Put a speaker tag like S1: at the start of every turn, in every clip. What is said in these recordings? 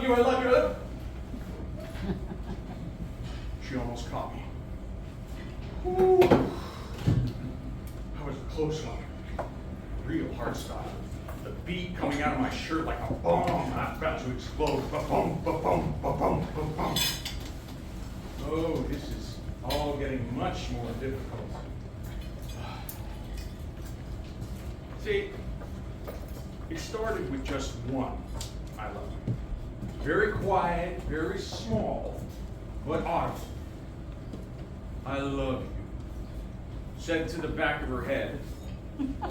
S1: you, I love you. She almost caught me. Ooh. That was a close one. Real hard stop. The beat coming out of my shirt like a bomb. I'm about to explode. Ba-boom, ba-boom, ba-boom, ba-boom. Oh, this is all getting much more difficult. See, it started with just one I love you. Very quiet, very small, but audible. I love you. Said to the back of her head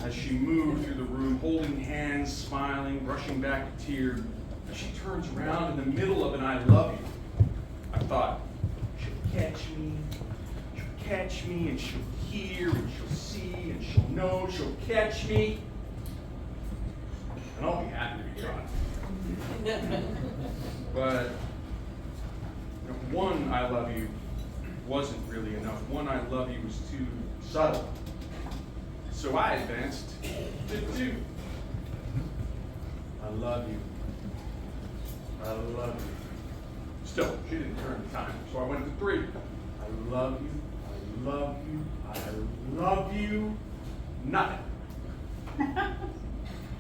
S1: as she moved through the room, holding hands, smiling, brushing back a tear. As she turns around in the middle of an I love you, I thought, she'll catch me, and she'll hear, and she'll see, and she'll know, she'll catch me. And I'll be happy to be gone. But one I love you wasn't really enough. One I love you was too subtle. So I advanced to two. I love you. I love you. Still, she didn't turn the time, so I went to three. I love you. I love you. I love you. Nothing.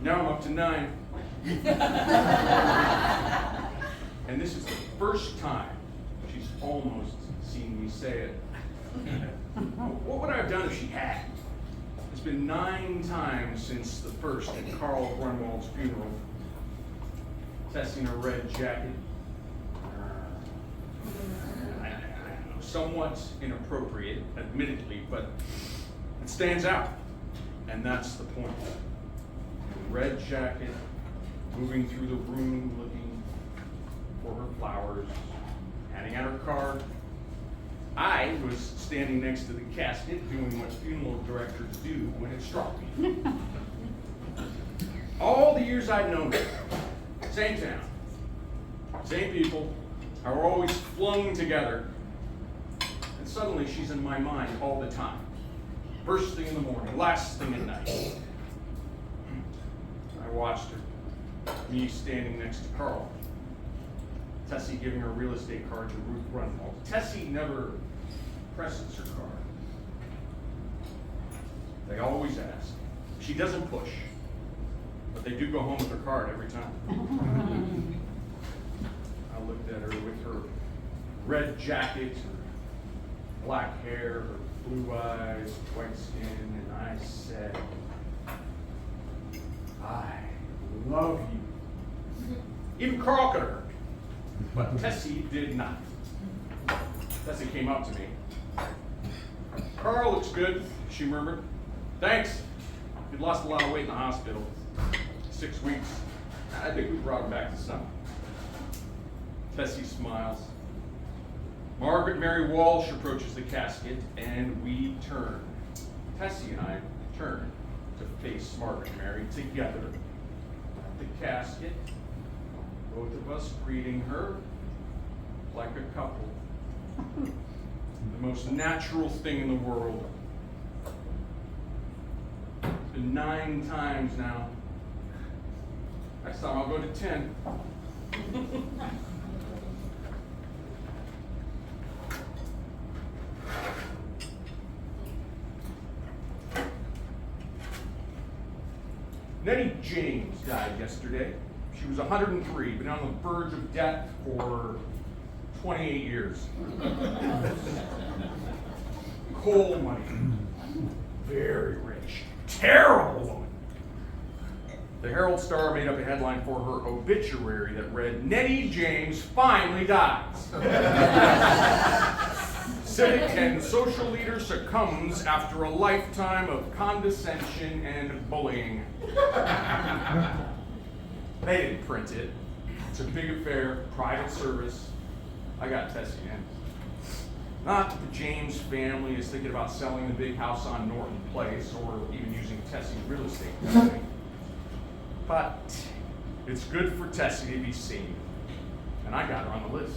S1: Now I'm up to 9. And this is the first time she's almost seen me say it. What would I have done if she had? It's been 9 times since the first at Carl Grunwald's funeral. Tessie in a red jacket. I know, somewhat inappropriate, admittedly, but it stands out. And that's the point. Red jacket, moving through the room, looking for her flowers, handing out her card. I was standing next to the casket, doing what funeral directors do when it struck me. All the years I'd known her, same town, same people, are always flung together, and suddenly she's in my mind all the time. First thing in the morning, last thing at night. I watched her, me standing next to Carl. Tessie giving her real estate card to Ruth Grunwald. Tessie never presses her card. They always ask. She doesn't push, but they do go home with her card every time. I looked at her with her red jacket, her black hair, her blue eyes, white skin, and I said, I love you. Even Carl could have heard me, but Tessie did not. Tessie came up to me. Carl looks good, she murmured. Thanks. He'd lost a lot of weight in the hospital. 6 weeks. I think we brought him back to some. Tessie smiles. Margaret Mary Walsh approaches the casket, and we turn. Tessie and I turn to face Margaret Mary together at the casket, both of us greeting her like a couple. The most natural thing in the world. It's been 9 times now. Next time I'll go to 10. Nettie James died yesterday. She was 103, been on the verge of death for 28 years. Coal money. Very rich. Terrible woman. The Herald Star made up a headline for her obituary that read, Nettie James finally dies. Civic and social leader succumbs after a lifetime of condescension and bullying. They didn't print it. It's a big affair, private service. I got Tessie in. Not that the James family is thinking about selling the big house on Norton Place or even using Tessie's real estate company. But it's good for Tessie to be seen. And I got her on the list.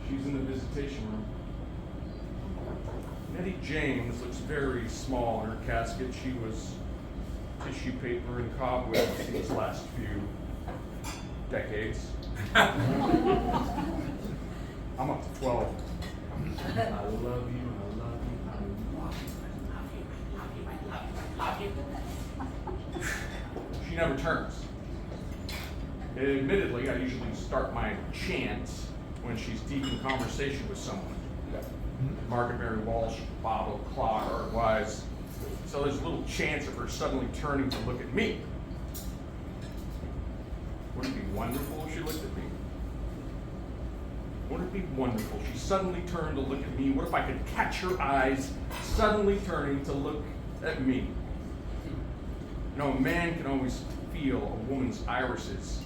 S1: She's in the visitation room. Nettie James looks very small in her casket. She was tissue paper and cobwebs these last few. decades. I'm up to 12. I love you, I love you, I love you, I love you, I love you, I love you, I love you. She never turns. Admittedly, I usually start my chant when she's deep in conversation with someone. Margaret Mary Walsh, Bob O'Clock, or Wise. So there's little chance of her suddenly turning to look at me. Wouldn't it be wonderful if she looked at me? Wouldn't it be wonderful if she suddenly turned to look at me? What if I could catch her eyes suddenly turning to look at me? You know, a man can always feel a woman's irises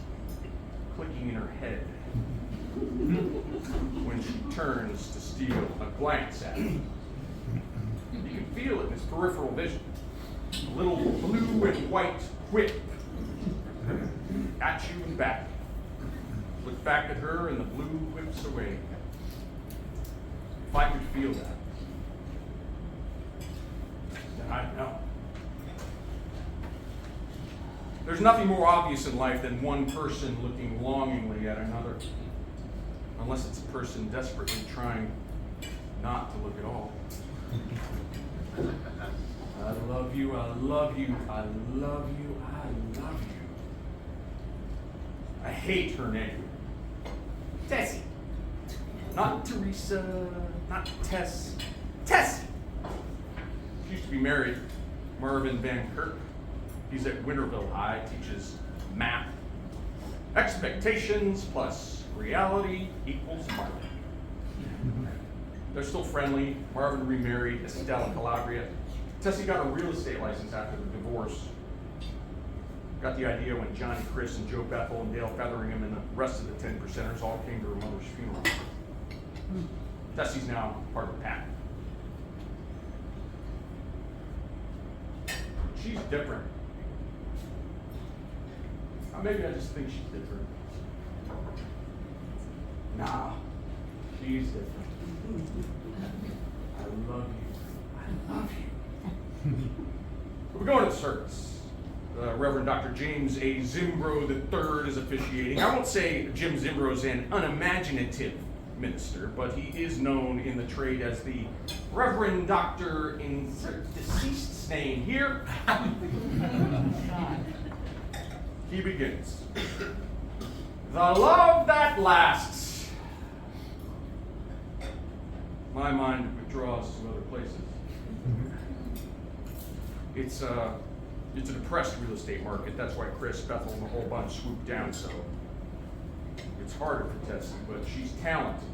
S1: clicking in her head when she turns to steal a glance at him. You can feel it in his peripheral vision. A little blue and white whip at you and back. Look back at her and the blue whips away. If I could feel that, then I'd know. There's nothing more obvious in life than one person looking longingly at another. Unless it's a person desperately trying not to look at all. I love you, I love you, I love you, I love you. I hate her name. Tessie. Not Teresa, not Tess. Tessie. She used to be married. Marvin Van Kirk. He's at Winterville High, teaches math. Expectations plus reality equals Marvin. They're still friendly. Marvin remarried Estelle in Calabria. Tessie got a real estate license after the divorce. Got the idea when Johnny Chris and Joe Bethel and Dale Featheringham and the rest of the 10 percenters all came to her mother's funeral. Tessie's now part of the pack. She's different. Or maybe I just think she's different. Nah, she's different. I love you. I love you. We're going to the service. Reverend Dr. James A. Zimbro III is officiating. I won't say Jim Zimbro's an unimaginative minister, but he is known in the trade as the Reverend Dr. Insert deceased's name here. He begins. The love that lasts. My mind withdraws to other places. It's a depressed real estate market. That's why Chris, Bethel, and the whole bunch swooped down so. It's harder for Tessie, but she's talented.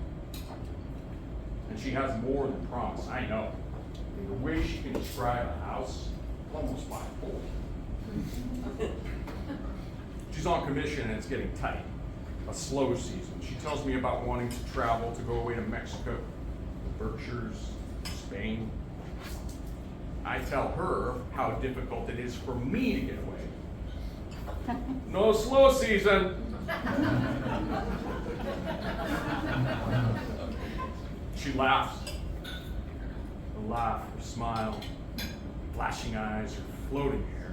S1: And she has more than promise, I know. And the way she can describe a house, almost bipolar. She's on commission and it's getting tight. A slow season. She tells me about wanting to travel to go away to Mexico, the Berkshires, Spain. I tell her how difficult it is for me to get away. No slow season. She laughs. Her laugh, her smile, flashing eyes, her floating hair.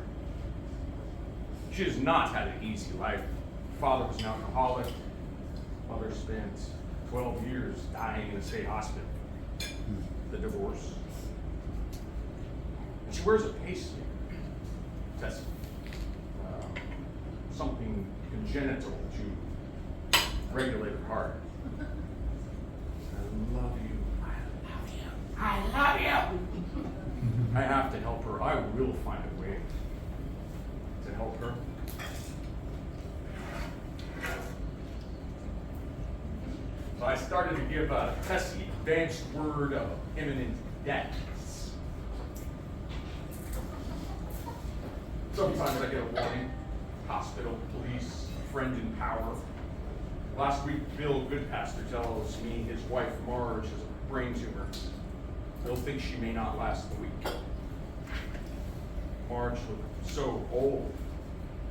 S1: She has not had an easy life. Her father was an alcoholic. Mother spent 12 years dying in a state hospital. The divorce. And she wears a pacemaker. Tessie. Something congenital to regulate her heart. I love you. I love you. I love you. I have to help her. I will find a way to help her. So I started to give Tessie advanced word of imminent death. Sometimes I get a warning. Hospital, police, friend in power. Last week, Bill Goodpaster tells me his wife Marge has a brain tumor. Bill thinks she may not last the week. Marge looked so old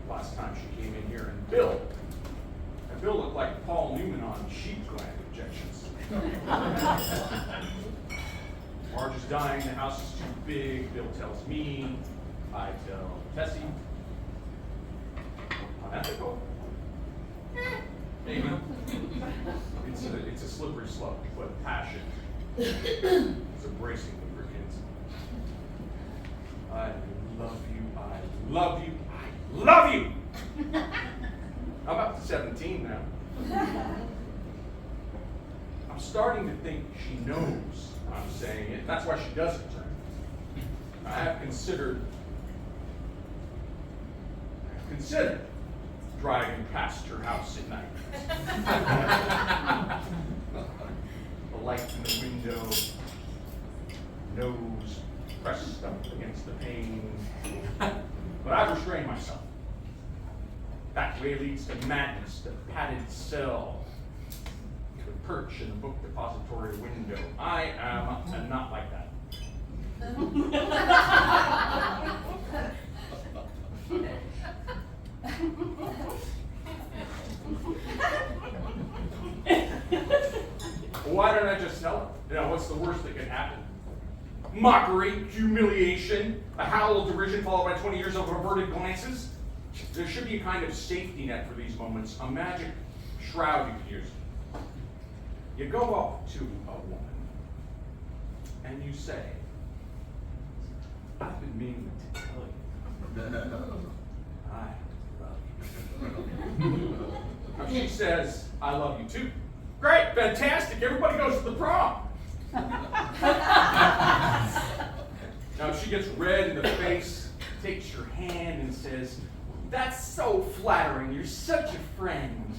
S1: last time she came in here, and Bill looked like Paul Newman on sheep gland injections. Marge is dying, the house is too big, Bill tells me, I tell Tessie. Unethical? It's embracing lubricants. I love you, I love you, I love you! I'm up to 17 now. I'm starting to think she knows I'm saying it. That's why she doesn't turn. I have considered driving past her house at night. The light in the window, nose pressed up against the pane. But I've restrained myself. That way leads to madness, the padded cell, the perch in the book depository window. I am not like that. Why don't I just tell her? You know, what's the worst that can happen? Mockery, humiliation, a howl of derision followed by 20 years of averted glances. There should be a kind of safety net for these moments, a magic shroud you can use. You go up to a woman and you say, I've been meaning to tell you. I love you. Now she says, I love you too. Great, fantastic, everybody goes to the prom. Now she gets red in the face, takes your hand and says, that's so flattering, you're such a friend.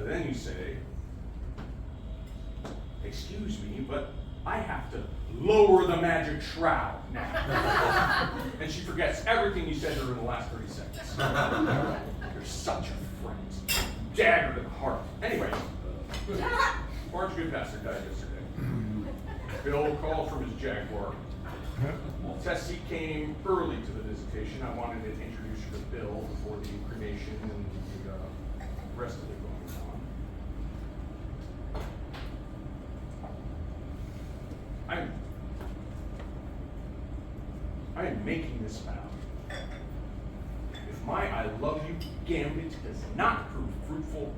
S1: Then you say, excuse me, but I have to lower the magic shroud now. And she forgets everything you said to her in the last 30 seconds. You're such a friend. Dagger to the heart. Anyway, Orange Goodpasser died yesterday. Bill called from his Jaguar. Tessie came early to the visitation. I wanted to introduce you to Bill before the cremation and the rest of it going on. I am making this vow. If my I love you gambit does not prove fruitful,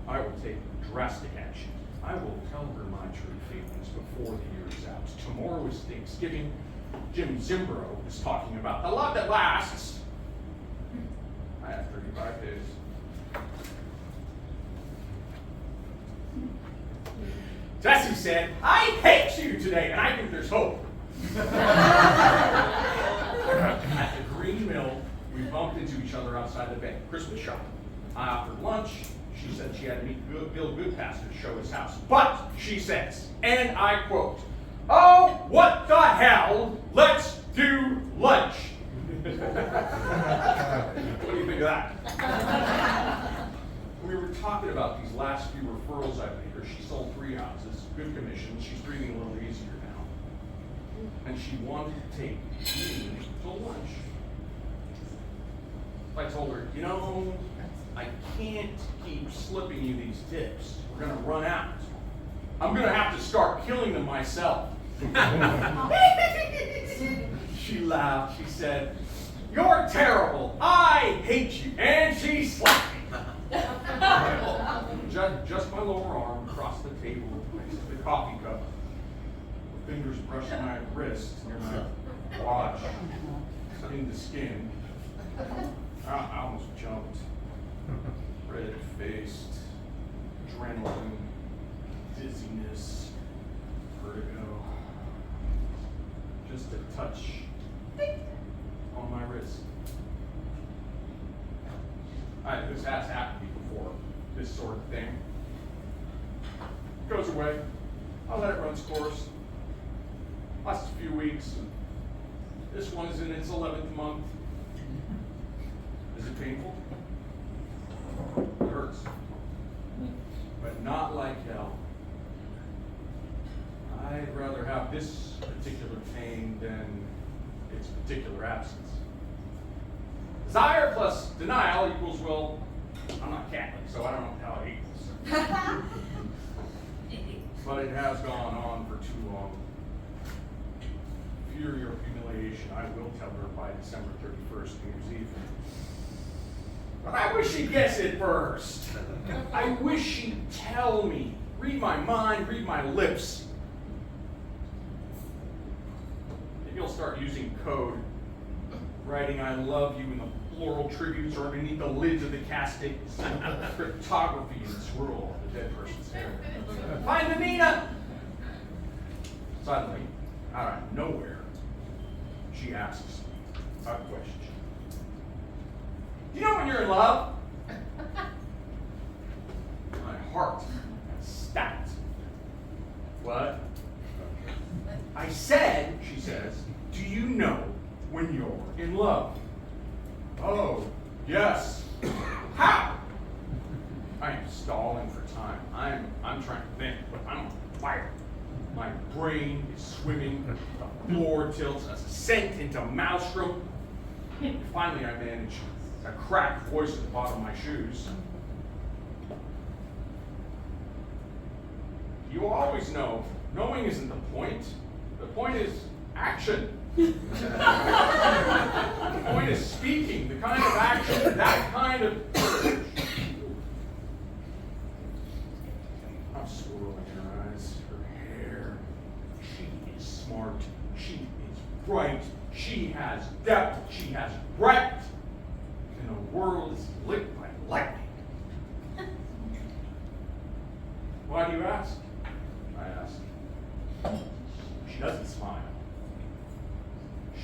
S1: I will take drastic action. I will tell her my true feelings before the year is out. Tomorrow is Thanksgiving. Jim Zimbro is talking about the love that lasts. I have 35 days. Tessie said, I hate you today, and I think there's hope. At the Green Mill, we bumped into each other outside the bank, Christmas shopping. I offered lunch. She said she had to meet Bill Goodpasser to show his house. But, she says, and I quote, oh, what the hell? Let's do lunch. What do you think of that? We were talking about these last few referrals I made her. She sold 3 houses, good commission. She's breathing a little easier now. And she wanted to take me to lunch. I told her, you know, I can't keep slipping you these tips. We're gonna run out. I'm gonna have to start killing them myself. She laughed. She said, you're terrible. I hate you. And she slapped me. Just my lower arm across the table next to the coffee cup. Her fingers brushed my wrist near my watch, in the skin. I almost jumped. Red-faced, adrenaline, dizziness, vertigo. Just a touch on my wrist. This has happened to me before, this sort of thing. Goes away. I'll let it run its course. Lasts a few weeks. This one is in its 11th month. Is it painful? It hurts. But not like hell. I'd rather have this particular pain than its particular absence. Desire plus denial equals, well, I'm not Catholic, so I don't know how it equals. But it has gone on for too long. Fury or humiliation, I will tell her by December 31st, New Year's Eve. But I wish she'd guess it first. I wish she'd tell me Read my mind, read my lips. Maybe you'll start using code, writing I love you in the floral tributes or underneath the lids of the caskets. Cryptography in this rule of the dead person's hair. Find Anita! Suddenly, out of nowhere, she asks a question. Do you know when you're in love? My heart stopped. What? I said, she says, do you know when you're in love? Oh, yes. How? I am stalling for time. I'm trying to think, but I'm on fire. My brain is swimming, the floor tilts as a scent into maelstrom. Finally, I manage a cracked voice at the bottom of my shoes. You always know, knowing isn't the point. The point is action. The point is speaking, the kind of action, that kind of courage. I'm swirling in her eyes, her hair. She is smart. She is bright. She has depth. She has breadth. And the world is lit by lightning. Why do you ask? I ask. She doesn't smile.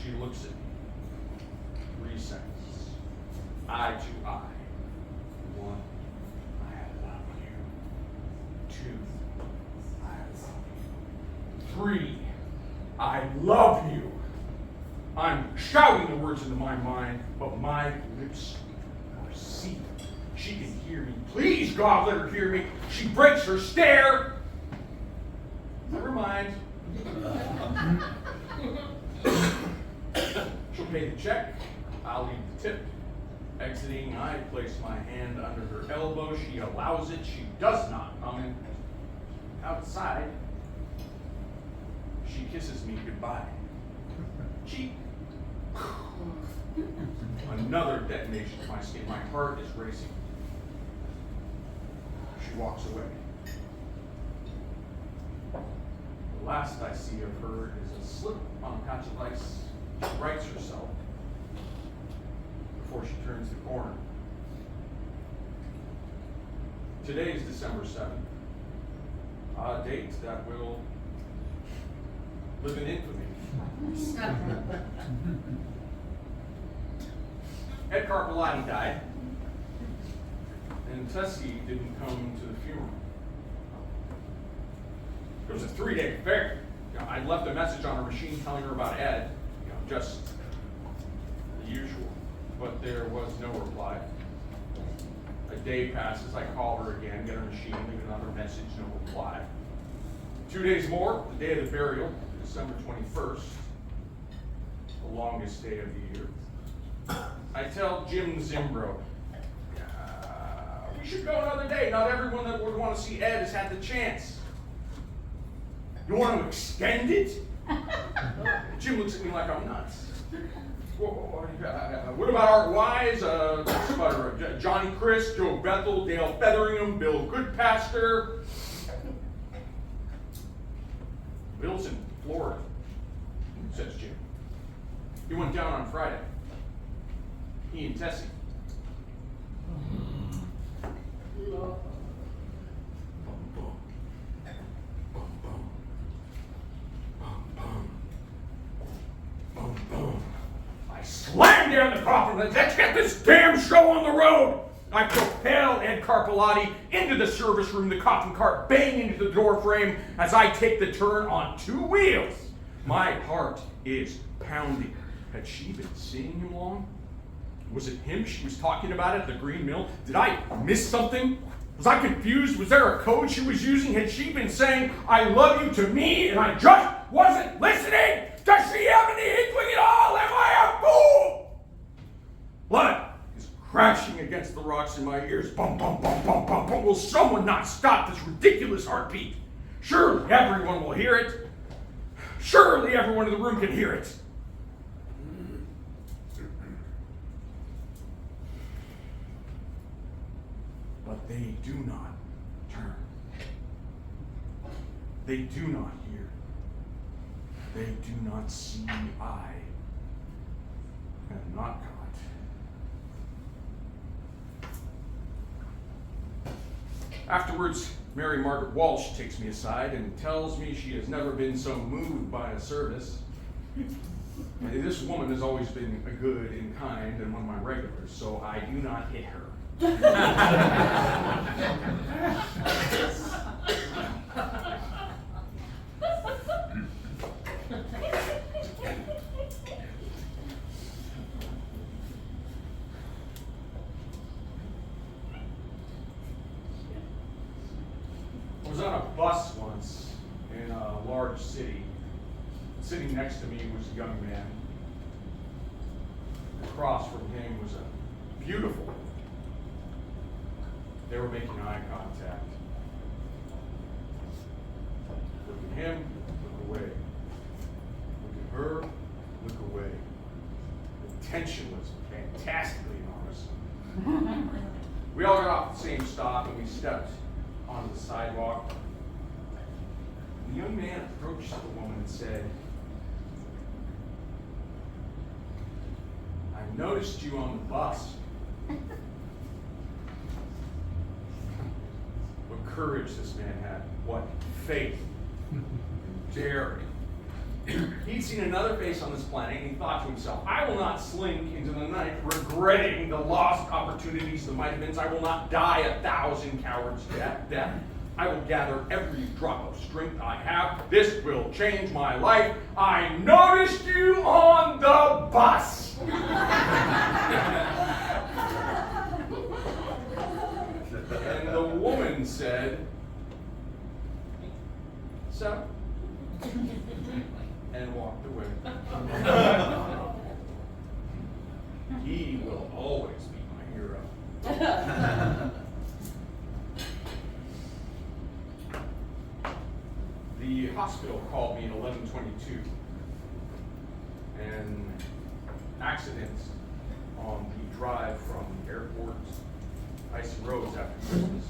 S1: She looks at me. 3 seconds. Eye to eye. 1, I love you. 2, I love you. 3, I love you. I'm shouting the words into my mind, but my lips are sealed. She can hear me. Please, God, let her hear me. She breaks her stare. Never mind. She'll pay the check. I'll leave the tip. Exiting, I place my hand under her elbow. She allows it. She does not come in. Outside, she kisses me goodbye. Cheek. Another detonation of my skin. My heart is racing. She walks away. The last I see of her is a slip on a patch of ice. She rights herself before she turns the corner. Today is December 7th, a date that will live in infamy. Ed Carpelati died, and Tessie didn't come to the funeral. It was a 3-day affair. I'd left a message on her machine telling her about Ed, just the usual, but there was no reply. A day passes, I call her again, get her machine, leave another message, no reply. 2 days more, the day of the burial, December 21st, the longest day of the year. I tell Jim Zimbro, we should go another day. Not everyone that would want to see Ed has had the chance. You want to extend it? Jim looks at me like I'm nuts. What about Art Wise, Johnny Chris, Joe Bethel, Dale Featheringham, Bill Goodpaster? Bill's in Florida, says Jim. He went down on Friday. He and Tessie. I slammed down the coffin. Let's get this damn show on the road. I propel Ed Carpelati into the service room, the coffin cart banging into the door frame as I take the turn on 2 wheels. My heart is pounding. Had she been seeing him long? Was it him she was talking about at the Green Mill? Did I miss something? Was I confused? Was there a code she was using? Had she been saying, I love you to me, and I just wasn't listening? Does she have any inkling at all? Am I a fool? Blood is crashing against the rocks in my ears. Bum, bum, bum, bum, bum, bum. Will someone not stop this ridiculous heartbeat? Surely everyone will hear it. Surely everyone in the room can hear it. But they do not turn. They do not hear. They do not see. I am not God. Afterwards, Mary Margaret Walsh takes me aside and tells me she has never been so moved by a service. This woman has always been good and kind and one of my regulars, so I do not hit her. I was on a bus once in a large city. Sitting next to me was a young man. Across from him was a beautiful woman. They were making eye contact. Look at him, look away. Look at her, look away. The tension was fantastically enormous. We all got off the same stop and we stepped onto the sidewalk. And the young man approached the woman and said, "I noticed you on the bus." What courage this man had. What faith and daring. He'd seen another face on this planet and he thought to himself, I will not slink into the night regretting the lost opportunities, the might have beens. I will not die 1,000 cowards' death. I will gather every drop of strength I have. This will change my life. I noticed you on the bus. And the woman said, "So?" and walked away. He will always be my hero. The hospital called me at 11:22. An accident on the drive from the airport, icy roads after Christmas,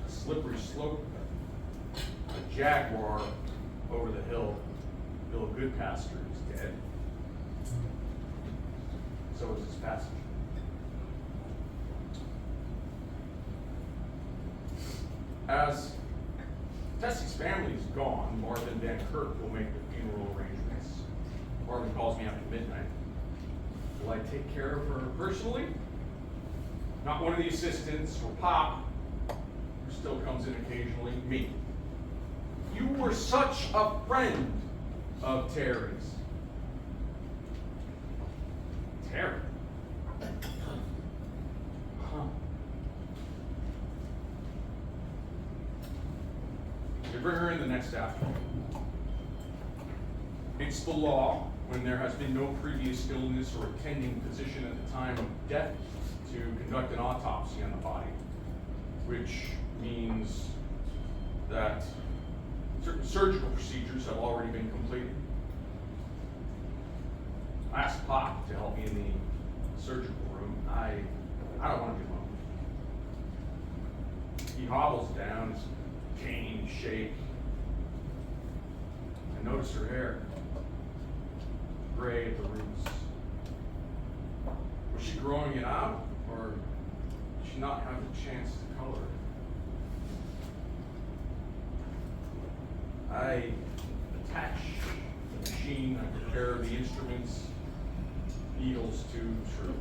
S1: a slippery slope, a Jaguar over the hill. Bill Goodpaster is dead. So is his passenger. As Tessie's family is gone, Marvin Van Kirk will make the funeral arrangements. Marvin calls me after midnight. Will I take care of her personally? Not one of the assistants or Pop, who still comes in occasionally, me. You were such a friend of Terry's. Terry? Huh. They bring her in the next afternoon. It's the law, when there has been no previous illness or attending physician at the time of death, to conduct an autopsy on the body, which means that certain surgical procedures have already been completed. I asked Pop to help me in the surgical room. I don't want to be alone. He hobbles down, his cane shake. I notice her hair, gray at the roots. Was she growing it out, or did she not have a chance to color it? I attach the machine, I prepare the instruments, needles, tubes, for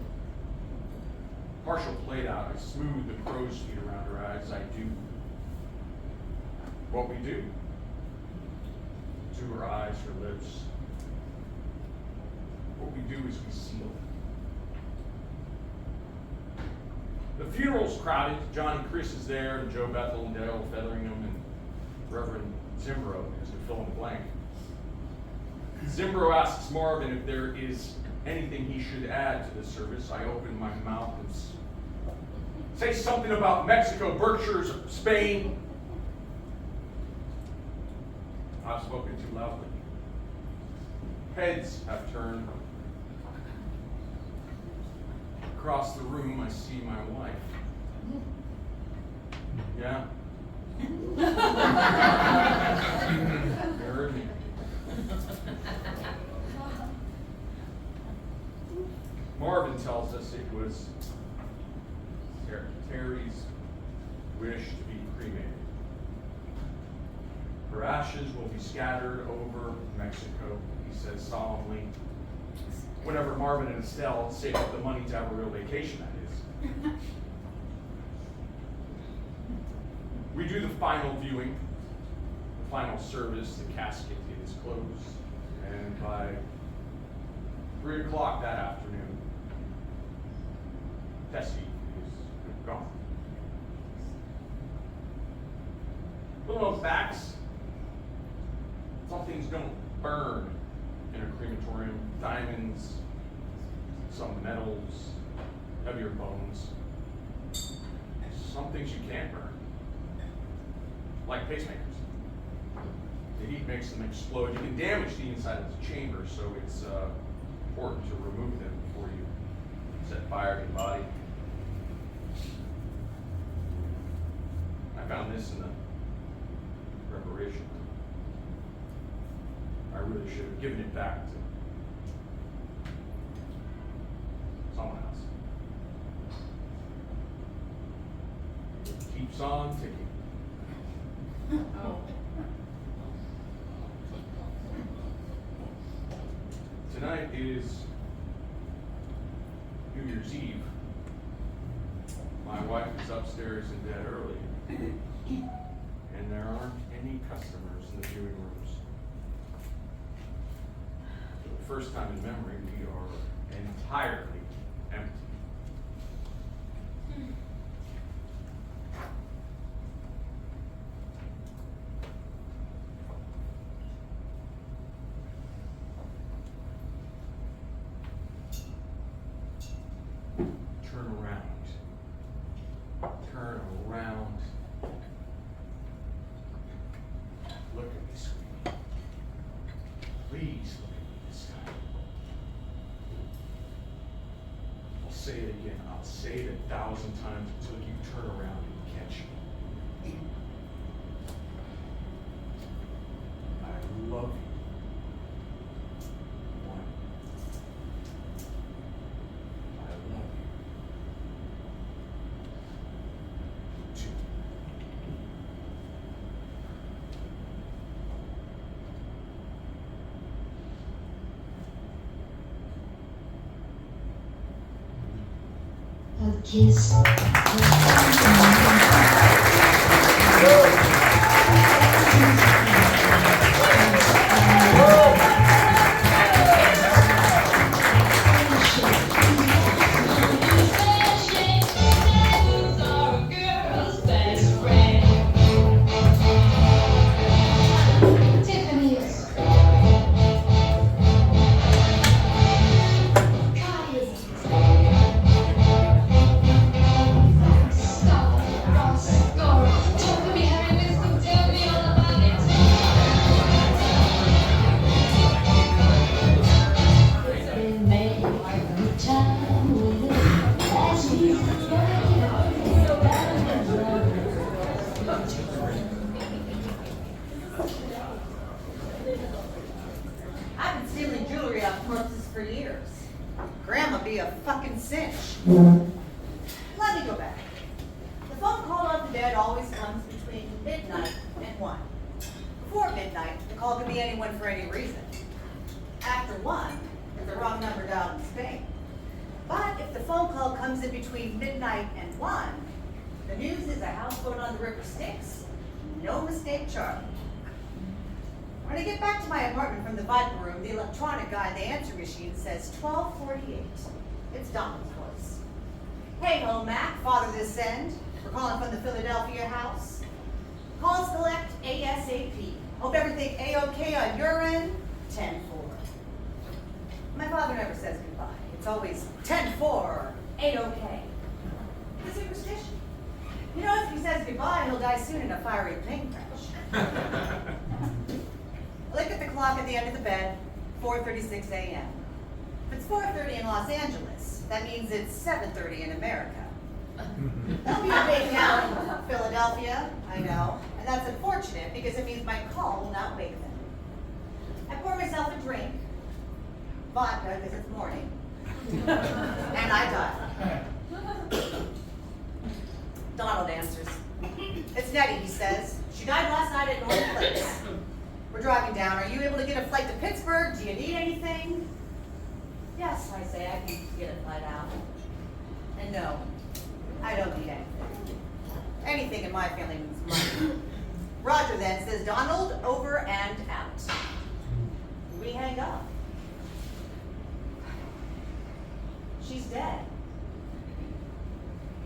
S1: partial plate out. I smooth the crow's feet around her eyes. I do what we do to her eyes, her lips. What we do is we seal. The funeral's crowded. Johnny Chris is there, and Joe Bethel and Dale Featheringham, and Reverend Zimbro is to fill in the blank. Zimbro asks Marvin if there is anything he should add to this service. I open my mouth and say something about Mexico, Berkshires, Spain. I've spoken too loudly. Heads have turned. Across the room, I see my wife. Yeah, Mirror me. Marvin tells us it was Terry's wish to be cremated. Her ashes will be scattered over Mexico, he says solemnly. Whenever Marvin and Estelle save up the money to have a real vacation, that is. We do the final viewing, the final service, the casket is closed, and by 3 o'clock that afternoon, Tessie is gone. Little known facts. Some things don't burn in a crematorium. Diamonds, some metals, heavier bones. Some things you can't burn, like pacemakers. The heat makes them explode. You can damage the inside of the chamber, so it's important to remove them before you set fire to the body. I found this in the preparation. I really should have given it back to someone else. It keeps on ticking.
S2: Oh.
S1: Tonight is New Year's Eve. My wife is upstairs in bed early, and there aren't any customers in the viewing rooms. For the first time in memory, we are entirely empty. Turn around. Turn around. Look at me, sweetie. Please look at me this time. I'll say it again. I'll say it 1,000 times until you turn around and catch me. I love you. One. I love you. Two.
S3: A kiss.
S2: I've been stealing jewelry off corpses for years. Grandma be a fucking cinch. Let me go back. The phone call off the dead always comes between midnight and 1. Before midnight, the call can be anyone for any reason. After 1, if the wrong number dialed in Spain. But if the phone call comes in between midnight and 1, the news is a houseboat on the river Styx. No mistake, Charlie. When I get back to my apartment from the Viper room, the electronic guy in the answer machine says 12:48. It's Donald's voice. Hey ho, Mac, father this end. We're calling from the Philadelphia house. Calls collect ASAP. Hope everything A-OK on your end. 10-4. My father never says goodbye. It's always 10-4 or 8-OK. It's a superstition. You know, if he says goodbye, he'll die soon in a fiery plane crash. Look at the clock at the end of the bed, 4:36 a.m. If it's 4:30 in Los Angeles, that means it's 7:30 in America. That'll be a big now in Philadelphia, I know. And that's unfortunate because it means my call will not wake them. I pour myself a drink, vodka because it's morning, and I dial. Donald answers. It's Nettie, he says. She died last night at North Place. We're driving down. Are you able to get a flight to Pittsburgh? Do you need anything? Yes, I say, I can get a flight out. And no, I don't need anything. Anything in my family means money. Roger then says, Donald, over and out. We hang up. She's dead.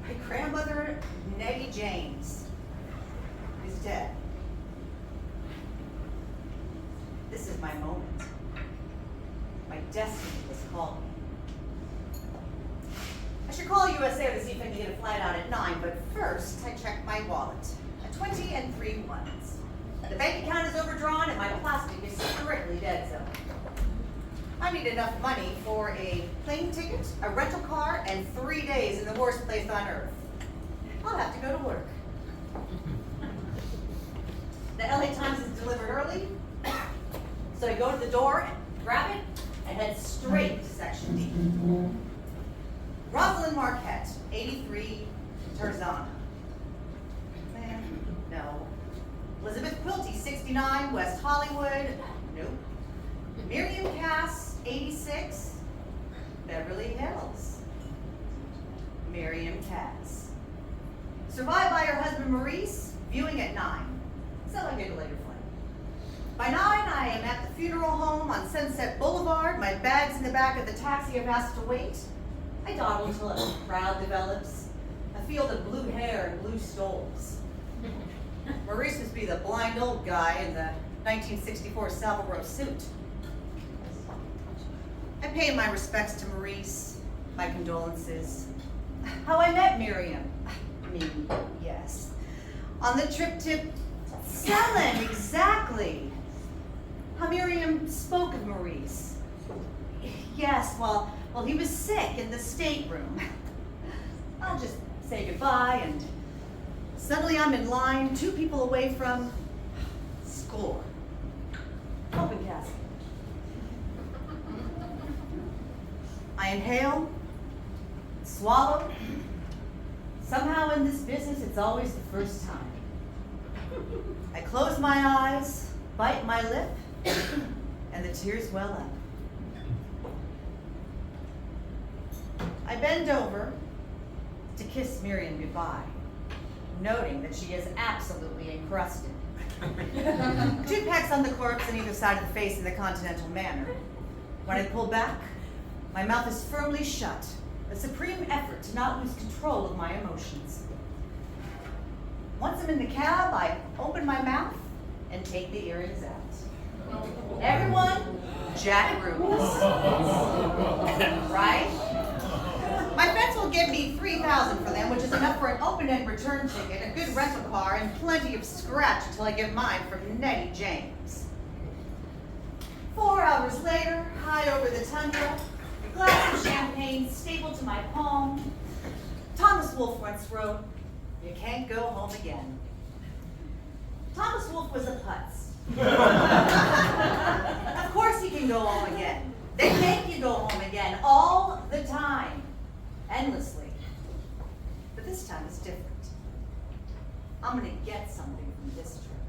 S2: My grandmother, Nettie James, is dead. This is my moment. My destiny has called me. I should call USA to see if I can get a flight out at 9, but first I check my wallet. A 20 and 3 ones. The bank account is overdrawn and my plastic is strictly dead zone. I need enough money for a plane ticket, a rental car, and 3 days in the worst place on earth. I'll have to go to work. The LA Times is delivered early, so I go to the door and grab it and head straight to Section D. Rosalind Marquette, 83, Tarzana. No. Elizabeth Quilty, 69, West Hollywood. Nope. Miriam Cass, 86, Beverly Hills. Miriam Cass. Survived by her husband Maurice, viewing at 9. So I get a later flight. By 9, I am at the funeral home on Sunset Boulevard. My bag's in the back of the taxi I've asked to wait. I dawdle until a crowd develops. A field of blue hair and blue stoles. Maurice must be the blind old guy in the 1964 Savile Row suit. I pay my respects to Maurice, my condolences. How I met Miriam. Me, yes. On the trip to Selland, exactly. How Miriam spoke of Maurice. Yes, well, he was sick in the stateroom. I'll just say goodbye, and suddenly I'm in line, 2 people away from score. Open casket. I inhale, swallow. Somehow in this business, it's always the first time. I close my eyes, bite my lip, and the tears well up. I bend over to kiss Miriam goodbye, noting that she is absolutely encrusted. 2 pecks on the corpse on either side of the face in the continental manner. When I pull back, my mouth is firmly shut, a supreme effort to not lose control of my emotions. Once I'm in the cab, I open my mouth and take the earrings out. Everyone, Jack Ruby's. Right? My friends will give me $3,000 for them, which is enough for an open-end return ticket, a good rental car, and plenty of scratch until I get mine from Nettie James. 4 hours later, high over the tundra, a glass of champagne stapled to my palm. Thomas Wolfe once wrote, "You can't go home again." Thomas Wolfe was a putz. Of course he can go home again. They make you go home again all the time, endlessly. But this time it's different. I'm gonna get something from this trip.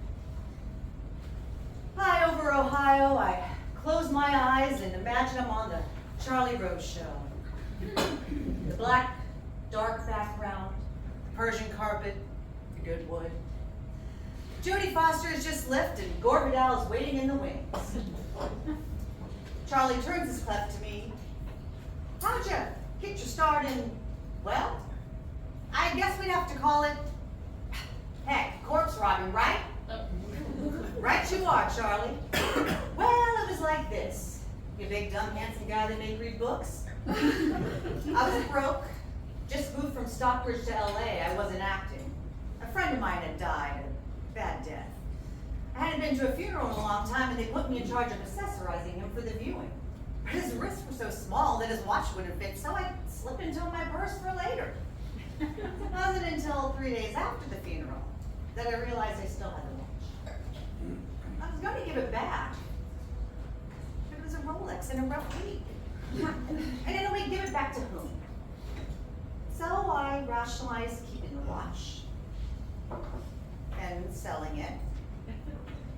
S2: High over Ohio, I close my eyes and imagine I'm on the Charlie Rose show. The black, dark background, Persian carpet, the good wood. Jodie Foster has just left and Gore Vidal is waiting in the wings. Charlie turns his clef to me. How'd you get your start in, well, I guess we'd have to call it, heck, corpse robbing, right? Right you are, Charlie. Well, it was like this. You big, dumb, handsome guy that make read books. I was broke. Just moved from Stockbridge to LA. I wasn't acting. A friend of mine had died a bad death. I hadn't been to a funeral in a long time, and they put me in charge of accessorizing him for the viewing. But his wrists were so small that his watch wouldn't fit, so I slipped into my purse for later. It wasn't until 3 days after the funeral that I realized I still had the watch. I was going to give it back, but it was a Rolex in a rough week. And anyway, give it back to whom? So I rationalized keeping the watch and selling it,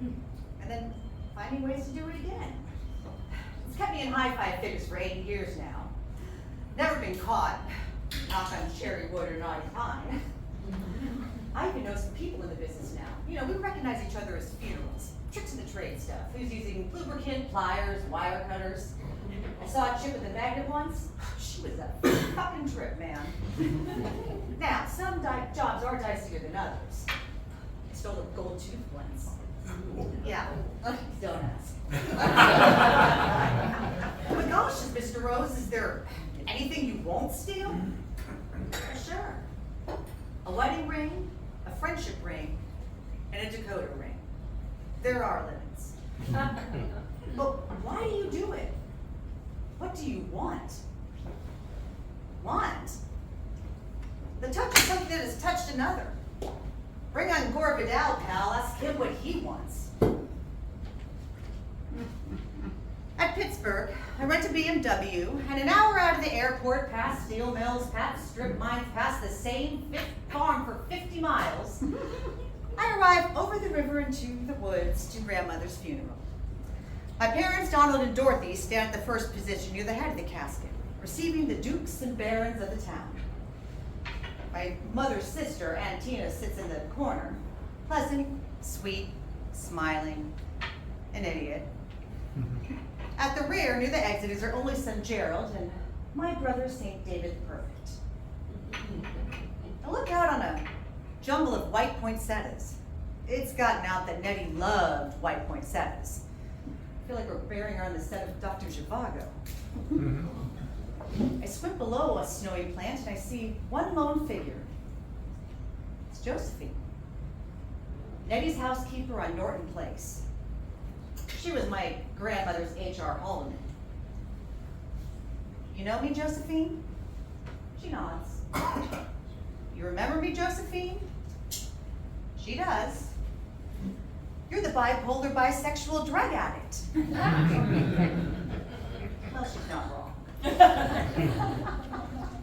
S2: and then finding ways to do it again. It's kept me in high five figures for 8 years now. Never been caught, knock on cherry wood or naughty pine. I even know some people in the business now. You know, we recognize each other as funerals, tricks of the trade stuff. Who's using lubricant, pliers, wire cutters. I saw a chick with a magnet once. She was a fucking trip, man. Now, some jobs are dicier than others. I stole a gold tooth once. Yeah, don't ask. But gosh, Mr. Rose, is there anything you won't steal? Sure. A wedding ring, a friendship ring, and a Dakota ring. There are limits. But why do you do it? What do you want? Want? The touch of something that has touched another. Bring on Gore Vidal, pal. Ask him what he wants. At Pittsburgh, I rent a BMW, and an hour out of the airport, past steel mills, past strip mines, past the same farm for 50 miles, I arrive over the river into the woods to grandmother's funeral. My parents, Donald and Dorothy, stand at the first position near the head of the casket, receiving the dukes and barons of the town. My mother's sister, Aunt Tina, sits in the corner, pleasant, sweet, smiling, an idiot. At the rear, near the exit, is her only son, Gerald, and my brother, St. David the Perfect. I look out on a jumble of white poinsettias. It's gotten out that Nettie loved white poinsettias. I feel like we're burying her on the set of Dr. Zhivago. I squint below a snowy plant and I see one lone figure. It's Josephine, Nettie's housekeeper on Norton Place. She was my grandmother's HR Holloman. You know me, Josephine? She nods. You remember me, Josephine? She does. You're the bipolar bisexual drug addict. Well, she's not wrong.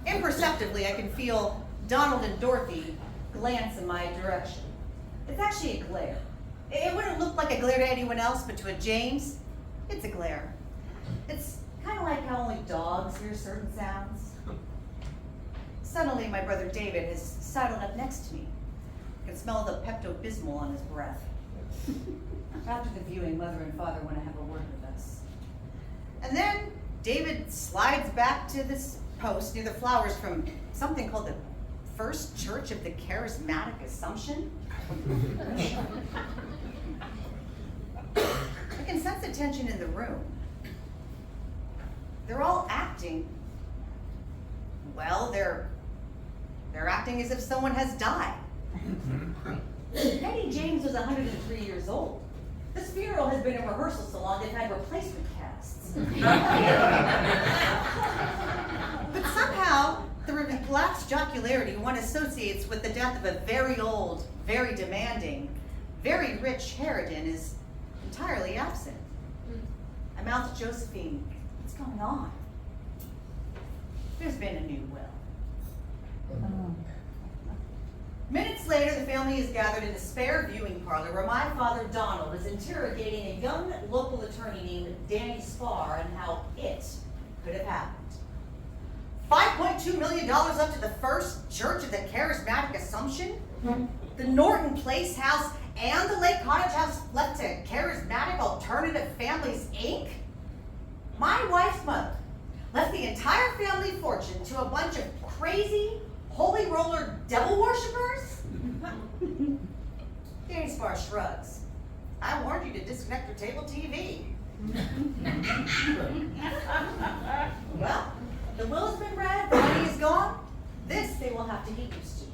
S2: Imperceptibly, I can feel Donald and Dorothy glance in my direction. It's actually a glare. It wouldn't look like a glare to anyone else, but to a James, it's a glare. It's kind of like how only dogs hear certain sounds. Suddenly, my brother David has sidled up next to me. I can smell the Pepto-Bismol on his breath. After the viewing, mother and father want to have a word with us. And then David slides back to this post near the flowers from something called the First Church of the Charismatic Assumption. I can sense the tension in the room. They're all acting. Well, they're acting as if someone has died. Nettie James was 103 years old. This funeral has been in rehearsal so long they've had replacement casts. But somehow, the relaxed jocularity one associates with the death of a very old, very demanding, very rich Harridan is entirely absent. I mouth to Josephine, what's going on? There's been a new will. Minutes later, the family is gathered in the spare viewing parlor where my father, Donald, is interrogating a young local attorney named Danny Spar on how it could have happened. $5.2 million up to the First Church of the Charismatic Assumption? The Norton Place house and the Lake Cottage house left to Charismatic Alternative Families, Inc.? My wife's mother left the entire family fortune to a bunch of crazy, holy roller devil worshippers? Danny Spar shrugs. I warned you to disconnect your table TV. Well, the will has been read, the money is gone. This they will have to get used to.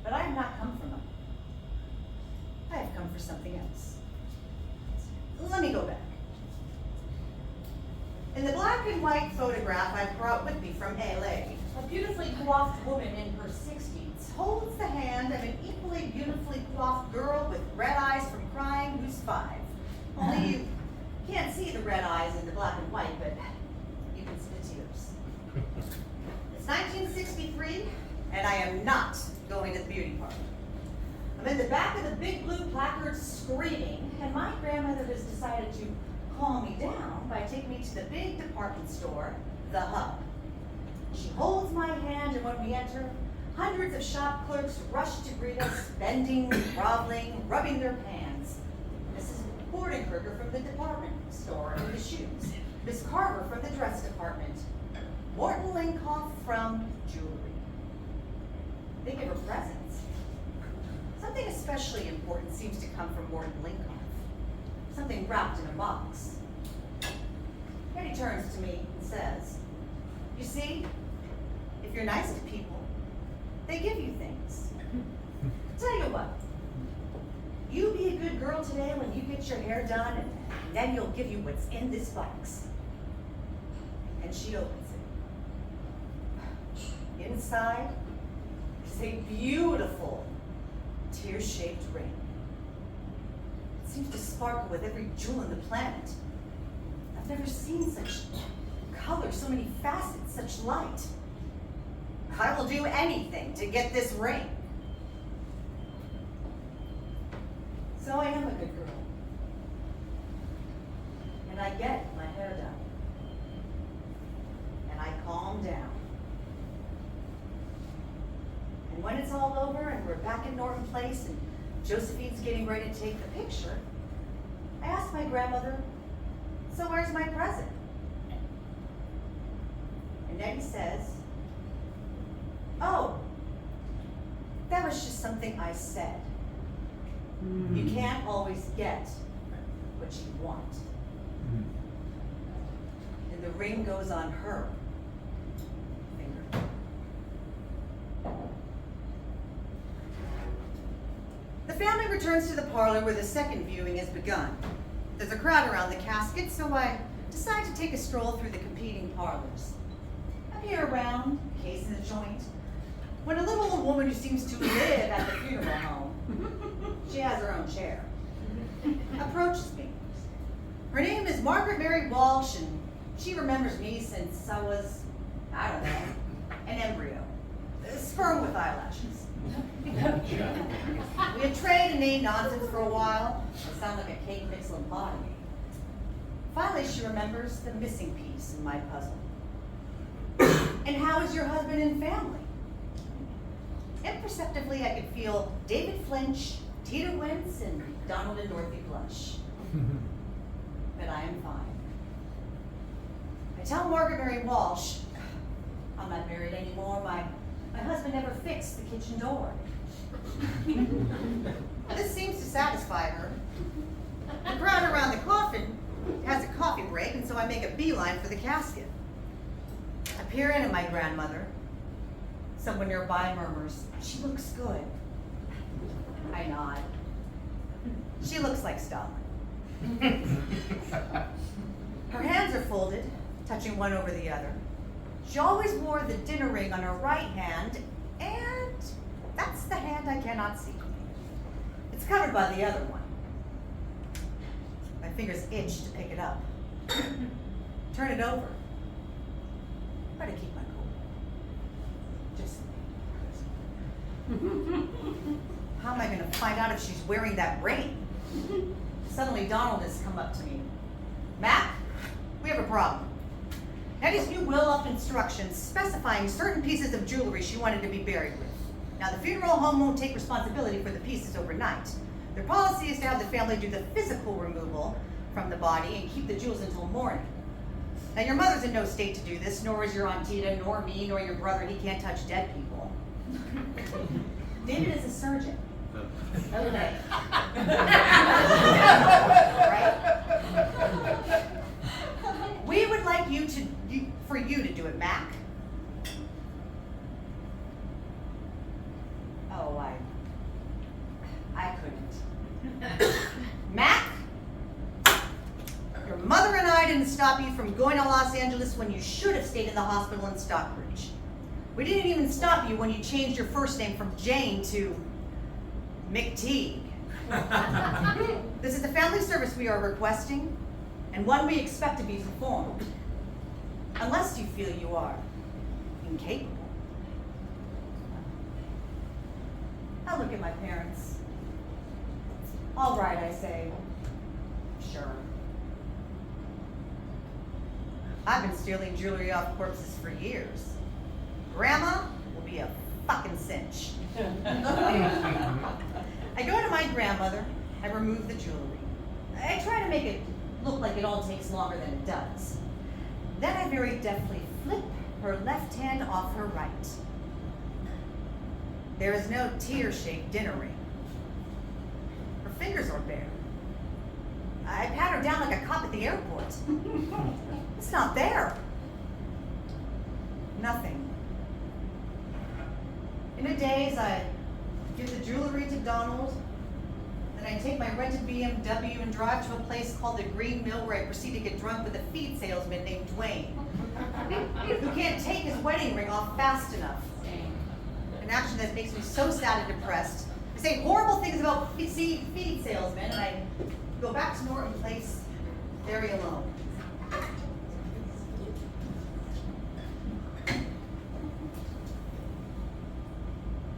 S2: But I have not come for money. I have come for something else. Let me go back. In In the black and white photograph I brought with me from LA, a beautifully coiffed woman in her 60s holds the hand of an equally beautifully coiffed girl with red eyes from crying who's 5. Only you can't see the red eyes in the black and white, but you can see the tears. It's 1963, and I am not going to the beauty parlor. I'm in the back of the big blue placard screaming, and my grandmother has decided to calm me down by taking me to the big department store, The Hub. She holds my hand, and when we enter, hundreds of shop clerks rush to greet us, bending, groveling, rubbing their hands. Mrs. Bordenberger from the department store in the shoes, Miss Carver from the dress department, Morton Linkoff from jewelry. They give her presents. Something especially important seems to come from Morton Linkoff. Something wrapped in a box. Then he turns to me and says, "You see, if you're nice to people, they give you things. Tell you what, you be a good girl today when you get your hair done, and then you'll give you what's in this box." And she opens it. Inside is a beautiful tear-shaped ring. It seems to sparkle with every jewel on the planet. I've never seen such color, so many facets, such light. I will do anything to get this ring. So I am a good girl. And I get my hair done. And I calm down. And when it's all over and we're back in Norton Place and Josephine's getting ready to take the picture, I ask my grandmother, "So where's my present?" And Nettie says, "Oh, that was just something I said. You can't always get what you want." And the ring goes on her finger. The family returns to the parlor where the second viewing has begun. There's a crowd around the casket, so I decide to take a stroll through the competing parlors. I peer around, case in the joint, when a little old woman who seems to live at the funeral home, she has her own chair, approaches me. Her name is Margaret Mary Walsh, and she remembers me since I was, I don't know, an embryo, a sperm with eyelashes. We had traded name nonsense for a while. It sounded like a cake mix lobotomy. Finally, she remembers the missing piece in my puzzle. "And how is your husband and family?" Imperceptibly, I could feel David Flinch, Tita Wentz, and Donald and Dorothy blush. But I am fine. I tell Margaret Mary Walsh, "I'm not married anymore. My husband never fixed the kitchen door." This seems to satisfy her. The crowd around the coffin has a coffee break, and so I make a beeline for the casket. I peer in at my grandmother. Someone nearby murmurs, "She looks good." I nod. She looks like Stalin. Her hands are folded, touching one over the other. She always wore the dinner ring on her right hand, and that's the hand I cannot see. It's covered by the other one. My fingers itch to pick it up. Turn it over. Try to keep my cool. Just how am I going to find out if she's wearing that ring? Suddenly Donald has come up to me. "Mac, we have a problem." Nettie's new will left instructions specifying certain pieces of jewelry she wanted to be buried with. Now, the funeral home won't take responsibility for the pieces overnight. Their policy is to have the family do the physical removal from the body and keep the jewels until morning. Now, your mother's in no state to do this, nor is your Aunt Tita, nor me, nor your brother. He can't touch dead people. David is a surgeon. Okay. Right? We would like for you to do it, Mac. Oh, I couldn't. Mac, your mother and I didn't stop stop you from going to Los Angeles when you should have stayed in the hospital in Stockbridge. We didn't even stop you when you changed your first name from Jane to McTeague. This is the family service we are requesting, and one we expect to be performed. Unless you feel you are incapable. I look at my parents. All right, I say. Sure. I've been stealing jewelry off corpses for years. Grandma will be a fucking cinch. I go to my grandmother, I remove the jewelry. I try to make it look like it all takes longer than it does. Then I very deftly flip her left hand off her right. There is no tear-shaped dinner ring. Her fingers are bare. I pat her down like a cop at the airport. It's not there. Nothing. In a daze, I give the jewelry to Donald, then I take my rented BMW and drive to a place called the Green Mill where I proceed to get drunk with a feed salesman named Dwayne, who can't take his wedding ring off fast enough. An action that makes me so sad and depressed. I say horrible things about feed salesmen, and I go back to Norton Place very alone.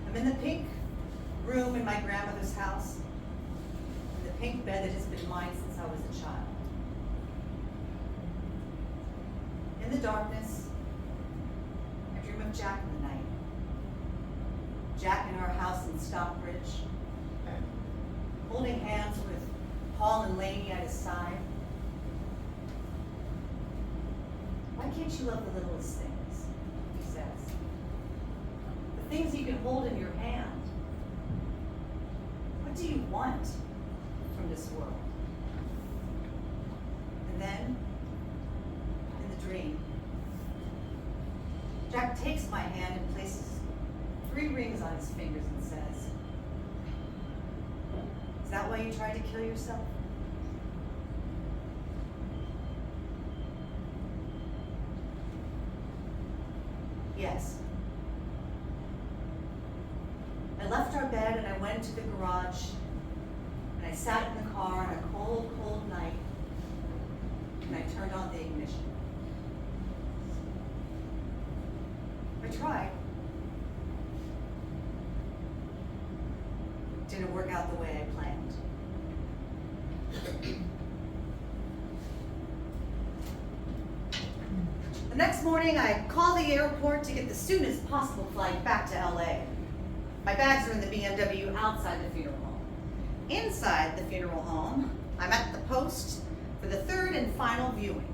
S2: I'm in the pink room in my grandmother's house, in the pink bed that has been mine since I was a child. In the darkness, I dream of Jack in the night. Jack in our house in Stockbridge, holding hands with Paul and Laney at his side. Why can't you love the littlest things, he says. The things you can hold in your hand. What do you want from this world? And then, in the dream, Jack takes my hand and places 3 rings on his fingers and says, "Is that why you tried to kill yourself?" Yes. I left our bed and I went to the garage and I sat in the car on a cold, cold night and I turned on the ignition. I tried. Didn't work out the way I planned. The next morning, I call the airport to get the soonest possible flight back to LA. My bags are in the BMW outside the funeral home. Inside the funeral home, I'm at the post for the 3rd and final viewing.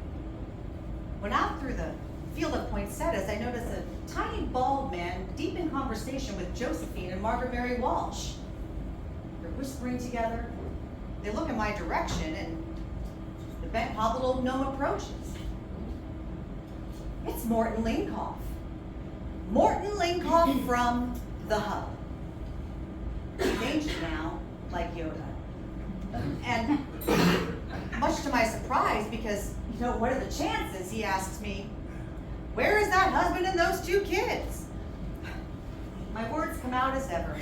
S2: When out through the field of poinsettias, I notice a tiny bald man deep in conversation with Josephine and Margaret Mary Walsh. They're whispering together. They look in my direction, and the bent, hobbled old gnome approaches. It's Morton Linkoff. Morton Linkoff from the Hub. He's ancient now, like Yoda. And much to my surprise, because, what are the chances, he asks me, "Where is that husband and those 2 kids?" My words come out as ever.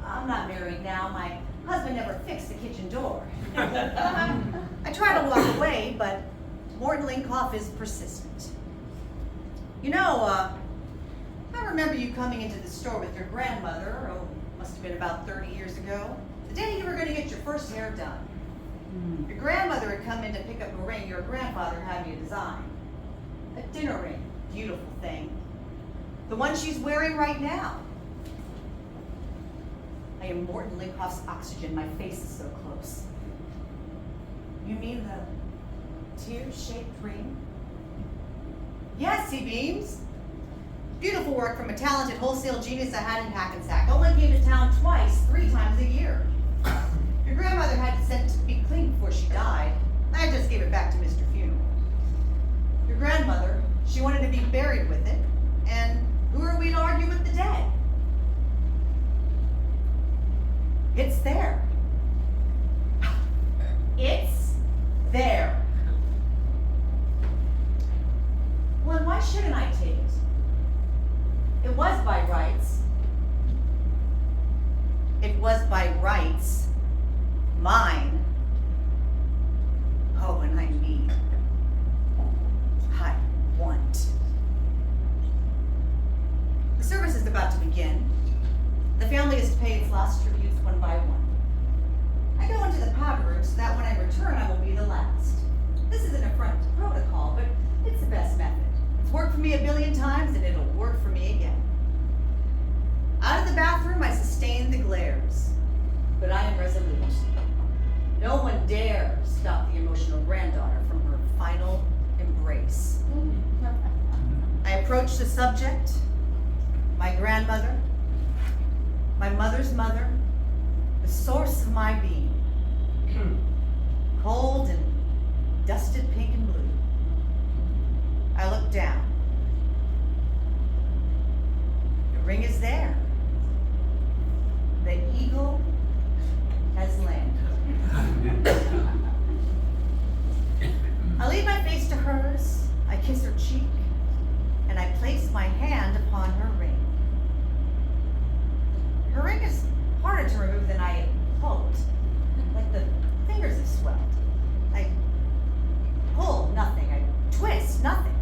S2: I'm not married now. My husband never fixed the kitchen door. I try to walk away, but Morton Linkoff is persistent. I remember you coming into the store with your grandmother, must have been about 30 years ago, the day you were going to get your first hair done. Your grandmother had come in to pick up a ring your grandfather had you design. A dinner ring, beautiful thing. The one she's wearing right now. I am Morton Linkoff's oxygen, my face is so close. You mean the tear-shaped ring? Yes, he beams. Beautiful work from a talented wholesale genius I had in Hackensack. Only came to town twice, 3 times a year. Your grandmother had it sent to be cleaned before she died. I just gave it back to Mr. Funeral. Your grandmother, she wanted to be buried with it, and who are we to argue with the dead? It's there. It's there. Why shouldn't I take it? It was by rights. It was by rights. Mine. Oh, and I need. I want. The service is about to begin. The family is to pay its last tributes one by one. I go into the powder room so that when I return, I will be the last. This is an affront to protocol, but it's the best method. It's worked for me a billion times, and it'll work for me again. Out of the bathroom, I sustain the glares, but I am resolute. No one dare stop the emotional granddaughter from her final embrace. I approach the subject, my grandmother, my mother's mother, the source of my being. Cold and dusted pink and blue. I look down. The ring is there. The eagle has landed. I lead my face to hers, I kiss her cheek, and I place my hand upon her ring. Her ring is harder to remove than I had hoped. Like the fingers have swelled. I pull nothing, I twist nothing.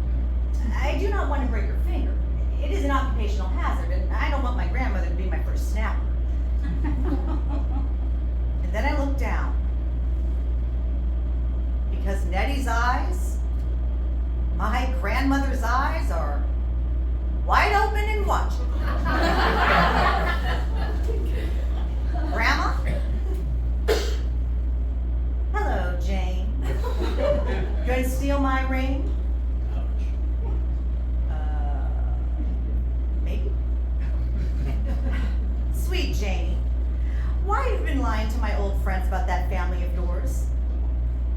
S2: I do not want to break her finger. It is an occupational hazard, and I don't want my grandmother to be my first snapper. And then I look down. Because Nettie's eyes, my grandmother's eyes, are wide open and watching. Grandma? Hello, Jane. Going to steal my ring? Maybe. Sweet Janie, why have you been lying to my old friends about that family of yours?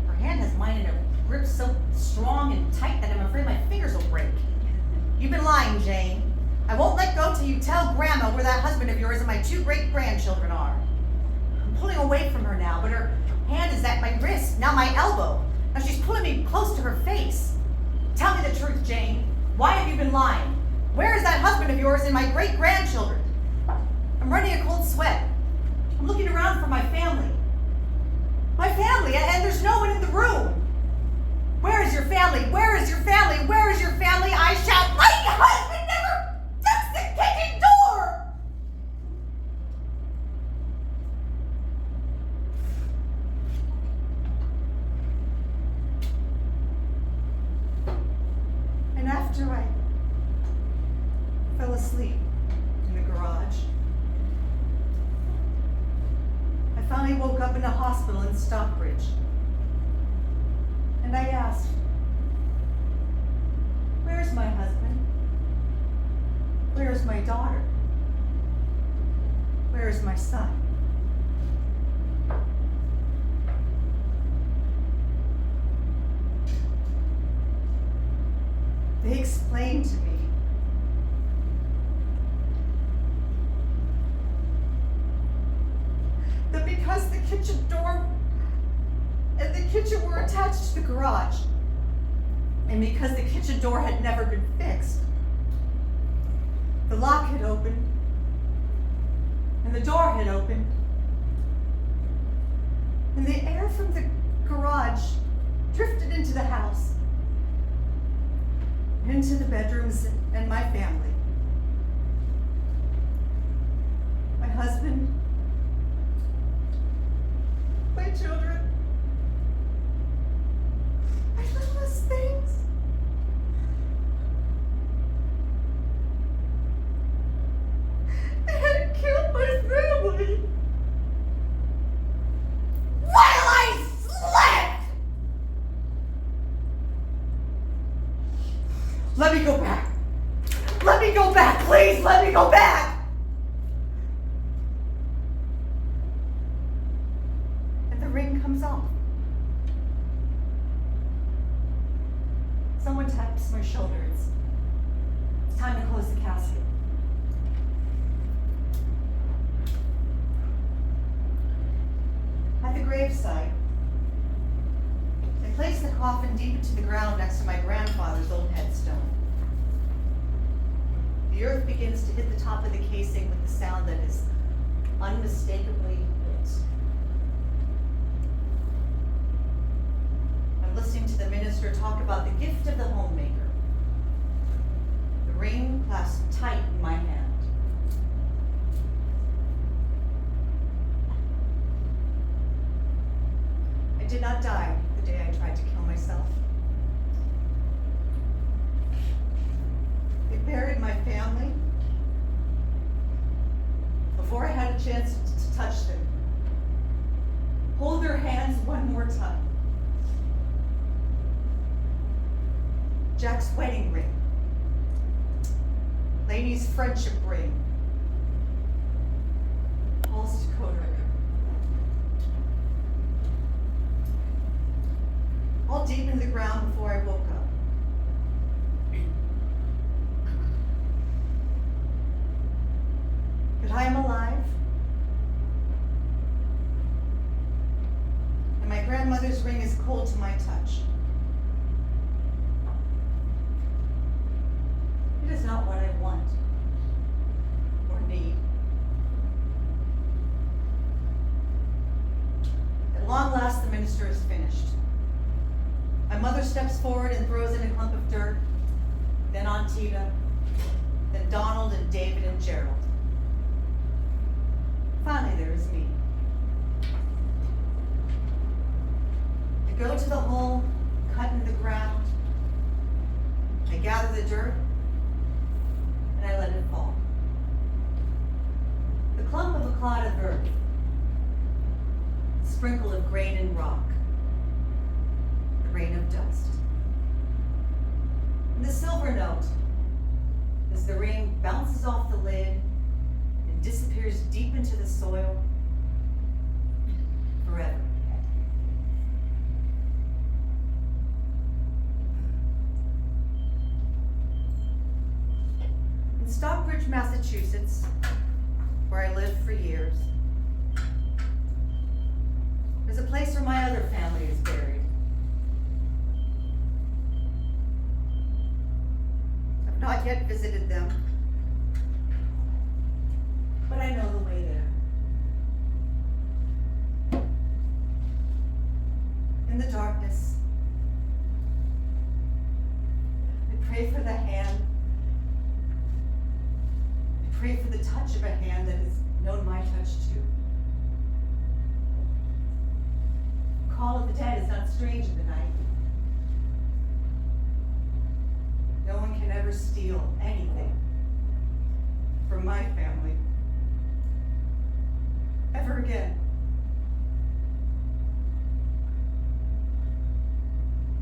S2: Her hand has mine in a grip so strong and tight that I'm afraid my fingers will break. You've been lying, Jane. I won't let go till you tell Grandma where that husband of yours and my 2 great-grandchildren are. I'm pulling away from her now, but her hand is at my wrist, now my elbow. Now she's pulling me close to her face. Tell me the truth, Jane. Why have you been lying? Where is that husband of yours and my great-grandchildren? I'm running a cold sweat. I'm looking around for my family. My family, and there's no one in the room. Where is your family? Where is your family? Where is your family? I shout, my husband never touched the kitchen door! And after I fell asleep in the garage, I finally woke up in a hospital in Stockbridge. And I asked, where's my husband? Where's my daughter? Where's my son? They explained to me that because the kitchen door and the kitchen were attached to the garage, and because the kitchen door had never been fixed, the lock had opened, and the door had opened, and the air from the garage drifted into the house, into the bedrooms and my family. My husband, my children, my littlest things. They had killed my family while I slept! Let me go back. Let me go back, please, let me go back! And the ring comes off. Someone taps my shoulder. It's time to close the casket. At the graveside, they placed the coffin deep into the ground next to my grandfather's old headstone. the earth begins to hit the top of the casing with the sound that is unmistakably lit. I'm listening to the minister talk about the gift of the homemaker. The ring clasped tight in my hand. I did not die the day I tried to kill myself. They buried my family before I had a chance to touch them. Hold their hands one more time. Jack's wedding ring. Lainey's friendship ring. Paul's decoder ring. All deep in the ground before I woke up. But I am alive. And my grandmother's ring is cold to my touch. It is not what I want or need. At long last, the minister is finished. My mother steps forward and throws in a clump of dirt, then Antita, then Donald and David and Gerald. Finally, there is me. I go to the hole, cut in the ground. I gather the dirt, and I let it fall. The clump of a clod of earth, a sprinkle of grain and rock, a rain of dust. And the silver note, as the ring bounces off the lid and disappears deep into the soil forever. In Stockbridge, Massachusetts, where I lived for years, there's a place where my other family is buried. I've not yet visited them, but I know the way there. In the darkness, I pray for the hand. I pray for the touch of a hand that has known my touch too. The call of the dead is not strange in the night. No one can ever steal anything from my family. Ever again.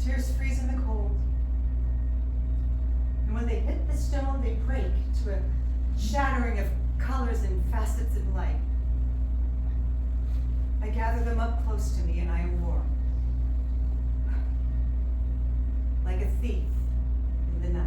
S2: Tears freeze in the cold. And when they hit the stone, they break to a shattering of colors and facets of light. I gather them up close to me and I am warm. Like a thief in the night.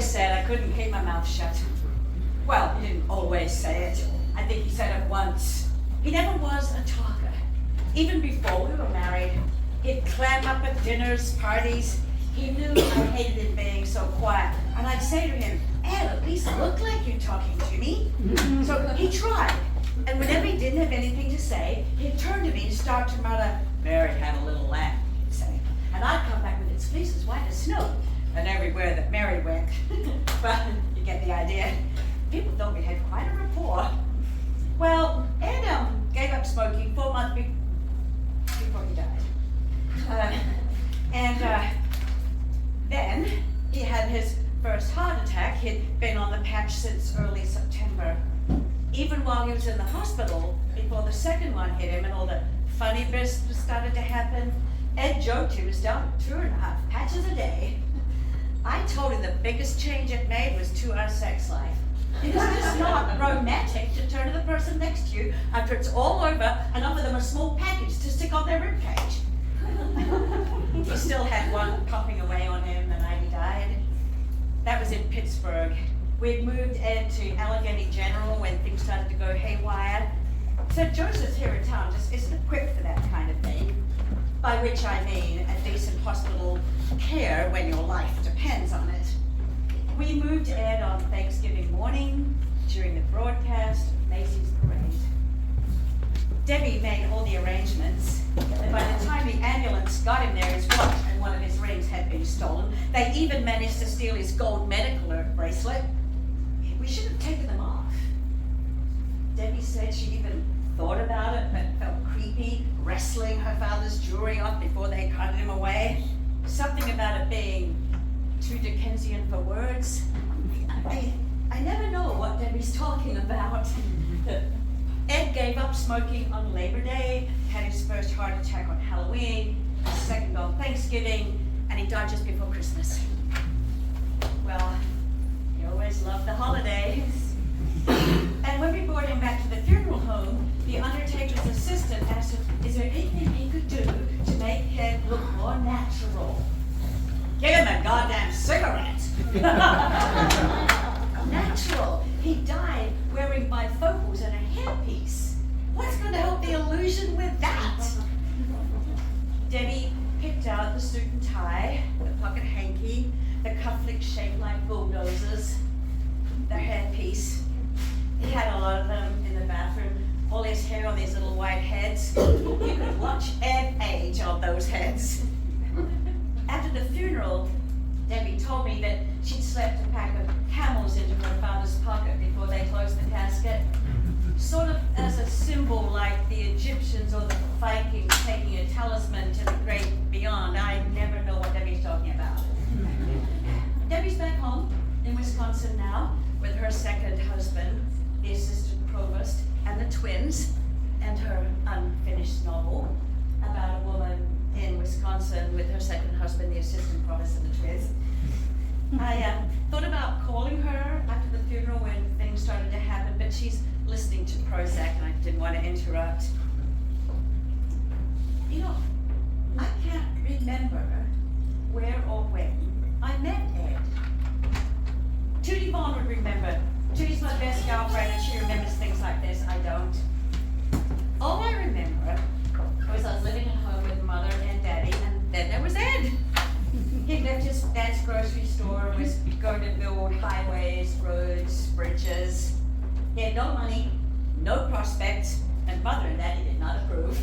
S3: Said I couldn't keep my mouth shut. Well, he didn't always say it. I think he said it once. He never was a talker. Even before we were married, he'd clam up at dinners, parties. He knew I hated him being so quiet. And I'd say to him, Ed, at least look like you're talking to me. So he tried. And whenever he didn't have anything to say, he'd turn to me and start to mutter, Mary had a little lamb, he'd say. And I'd come back with its fleece as white as snow. and everywhere that Mary went. But you get the idea. People thought we had quite a rapport. Well, Ed gave up smoking 4 months before he died. Then he had his first heart attack. He'd been on the patch since early September. Even while he was in the hospital, before the second one hit him and all the funny business started to happen, Ed joked he was down to 2.5 patches a day. I told him the biggest change it made was to our sex life. It is just not romantic to turn to the person next to you after it's all over and offer them a small package to stick on their ribcage. He still had one pumping away on him the night he died. That was in Pittsburgh. We'd moved Ed to Allegheny General when things started to go haywire. St. Joseph's here in town just isn't equipped for that kind of thing. By which I mean a decent hospital care when your life depends on it. We moved Ed on Thanksgiving morning during the broadcast of Macy's parade. Debbie made all the arrangements, and by the time the ambulance got him there, his watch and one of his rings had been stolen. They even managed to steal his gold medical alert bracelet. We should have taken them off. Debbie said she even thought about it, but felt creepy, wrestling her father's jewelry off before they carted him away. Something about it being too Dickensian for words. I never know what Debbie's talking about. Ed gave up smoking on Labor Day, had his first heart attack on Halloween, his second on Thanksgiving, and he died just before Christmas. Well, he always loved the holidays. And when we brought him back to the funeral home, the undertaker's assistant asked him, is there anything he could do to make Ed look more natural? Give him a goddamn cigarette. Natural. He died wearing bifocals and a hairpiece. What's going to help the illusion with that? Debbie picked out the suit and tie, the pocket hanky, the cufflinks shaped like bulldozers, the hairpiece. He had a lot of them in the bathroom. All his hair on these little white heads. You could watch Ed age on those heads. After the funeral, Debbie told me that she'd slipped a pack of Camels into her father's pocket before they closed the casket. Sort of as a symbol like the Egyptians or the Vikings taking a talisman to the great beyond. I never know what Debbie's talking about. Debbie's back home in Wisconsin now with her second husband, the assistant provost, and the twins, and her unfinished novel about a woman in Wisconsin with her second husband, the assistant provost, and the twins. I thought about calling her after the funeral when things started to happen, but she's listening to Prozac and I didn't want to interrupt. You know, I can't remember where or when I met Ed. Tootie Vaughn would remember. Tootie's my best girlfriend and she remembers things like this. I don't. All I remember was I was living at home with Mother and Daddy, and then there was Ed. He left his dad's grocery store and was going to build highways, roads, bridges. He had no money, no prospects, and Mother and Daddy did not approve.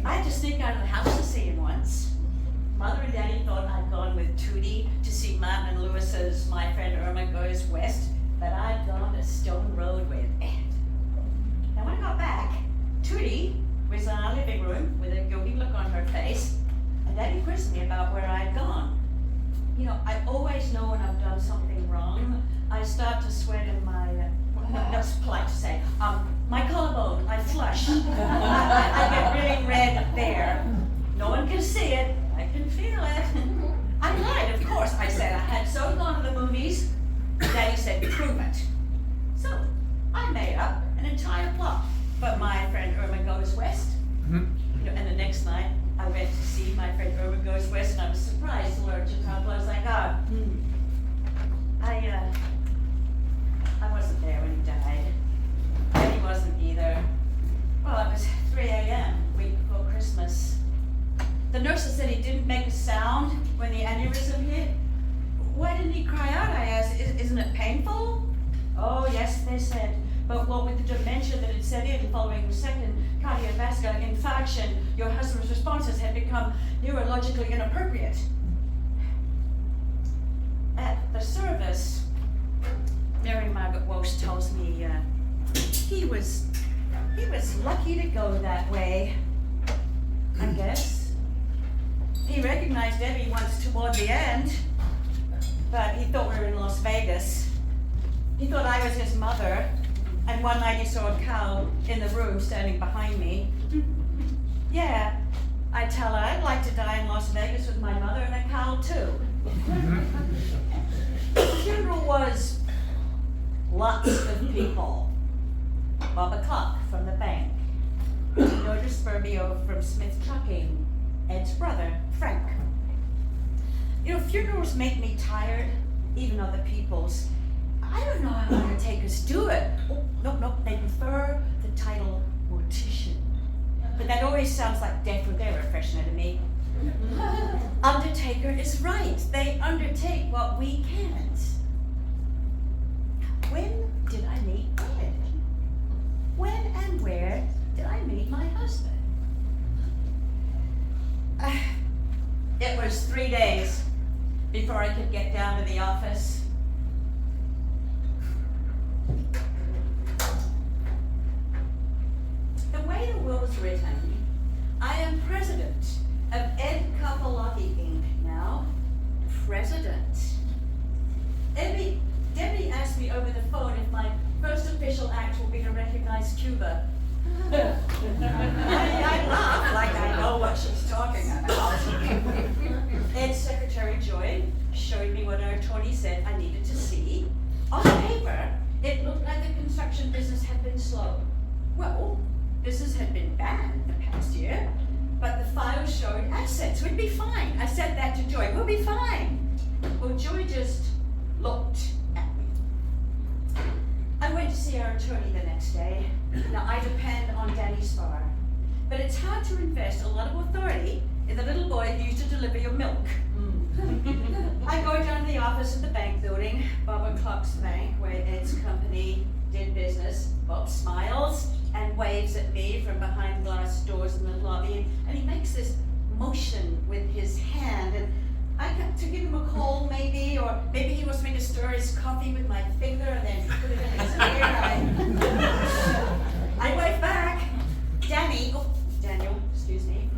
S3: I had to sneak out of the house to see him once. Mother and Daddy thought I'd gone with Tootie to see Martin and Lewis's My Friend Irma Goes West, but I'd gone to Stone Road with Ed. Now when I got back, Tootie was in our living room with a guilty look on her face, and Daddy quizzed me about where I'd gone. You know, I always know when I've done something wrong. I start to sweat in my, that's polite to say, my collarbone, I flush. I get really red there. No one can see it, I can feel it. I lied, of course. I said I had so gone to the movies. Daddy said, prove it. So, I made up an entire plot. But My Friend Irma Goes West. You know, and the next night, I went to see My Friend Irma Goes West, and I was surprised to learn just how close I got. I wasn't there when he died. And he wasn't either. Well, it was 3 a.m., week before Christmas. The nurses said he didn't make a sound when the aneurysm hit. Why didn't he cry out, I asked. Isn't it painful? Oh, yes, they said. But what with the dementia that had set in following the second cardiovascular infarction, your husband's responses had become neurologically inappropriate. service, Mary Margaret Walsh tells me he was lucky to go that way, I guess. He recognized Debbie once toward the end, but he thought we were in Las Vegas. He thought I was his mother, and one night he saw a cow in the room standing behind me. Yeah, I tell her I'd like to die in Las Vegas with my mother and a cow too. The funeral was lots of people. Barbara Clark from the bank, Nodra Spurbio from Smith Trucking, Ed's brother, Frank. You know, funerals make me tired, even other people's. I don't know how undertakers do it. Oh, no, they prefer the title mortician. But that always sounds like death with air freshener to me. Undertaker is right. They undertake what we can't. When did I meet Ed? When and where did I meet my husband? It was 3 days before I could get down to the office. The way the will was written, I am president of Ed Kapalaki Inc. now. President. Debbie asked me over the phone if my first official act will be to recognize Cuba. I laugh like I know what she's talking about. Ed's secretary, Joy, showed me what our attorney said I needed to see. On paper, it looked like the construction business had been slow. Well, business had been bad the past year, but the files showed assets. We'd be fine. I said that to Joy. We'll be fine. Well, Joy just looked at me. I went to see our attorney the next day. Now, I depend on Danny Spar, but it's hard to invest a lot of authority in the little boy who used to deliver your milk. I go down to the office at the bank building, Barbara Clark's bank, where Ed's company did business. Bob smiles and waves at me from behind glass doors in the lobby, and he makes this motion with his hand, and I got to give him a call maybe, or maybe he wants me to stir his coffee with my finger and then put it in his ear. I wave back, Daniel, excuse me,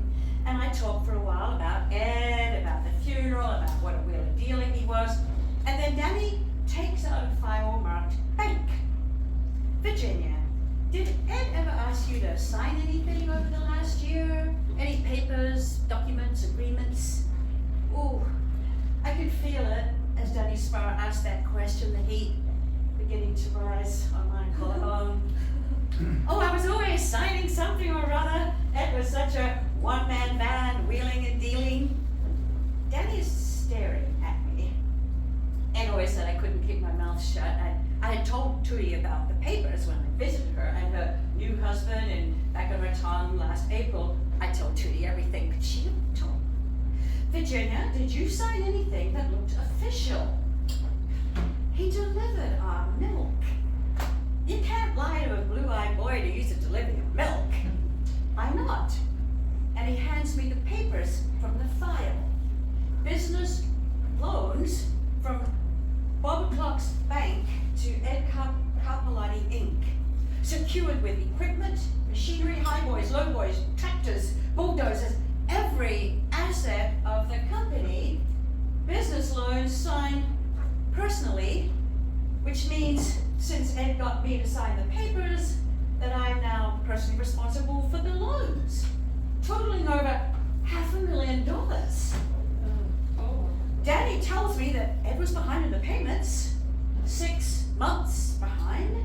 S3: and I talk for a while about Ed, about the funeral, about what a wheel of dealing he was, and then Danny takes out a file marked bank. Virginia, did Ed ever ask you to sign anything over the last year? Any papers, documents, agreements? Ooh, I could feel it as Danny Spar asked that question, the heat beginning to rise on my collarbone. Oh, I was always signing something or other. Ed was such a one-man band, wheeling and dealing. Danny is staring at me. Ed always said I couldn't keep my mouth shut. I had told Tootie about the papers when I visited her and her new husband and back on Raton last April. I told Tootie everything, but she didn't talk. Virginia, did you sign anything that looked official? He delivered our milk. You can't lie to a blue-eyed boy to use it to deliver your milk. I'm not. And he hands me the papers from the file. Business loans from Barbara Clark's bank to Ed Kapalaki Inc. Secured with equipment, machinery, highboys, lowboys, tractors, bulldozers, every asset of the company. Business loans signed personally, which means since Ed got me to sign the papers, that I'm now personally responsible for the loans, totaling over $500,000. Danny tells me that Ed was behind in the payments, 6 months behind,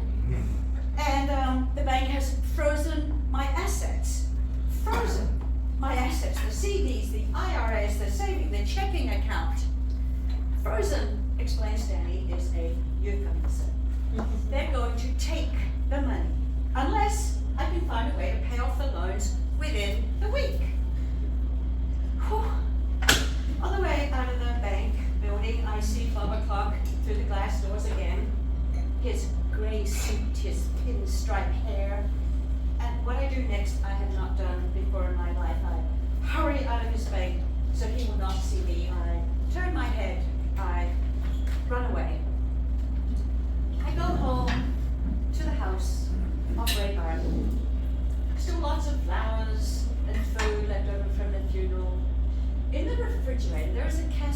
S3: and the bank has frozen my assets. Frozen my assets, the CDs, the IRAs, the saving, the checking account. Frozen, explains Danny, is a euphemism. They're going to take the money, unless I can find a way to pay off the loans within the week. Whew. On the way out of the bank building, I see Barbara Clark through the glass doors again. His gray suit, his pinstripe hair. And what I do next, I have not done before in my life. I hurry out of his bank so he will not see me. I turn my head. I run away.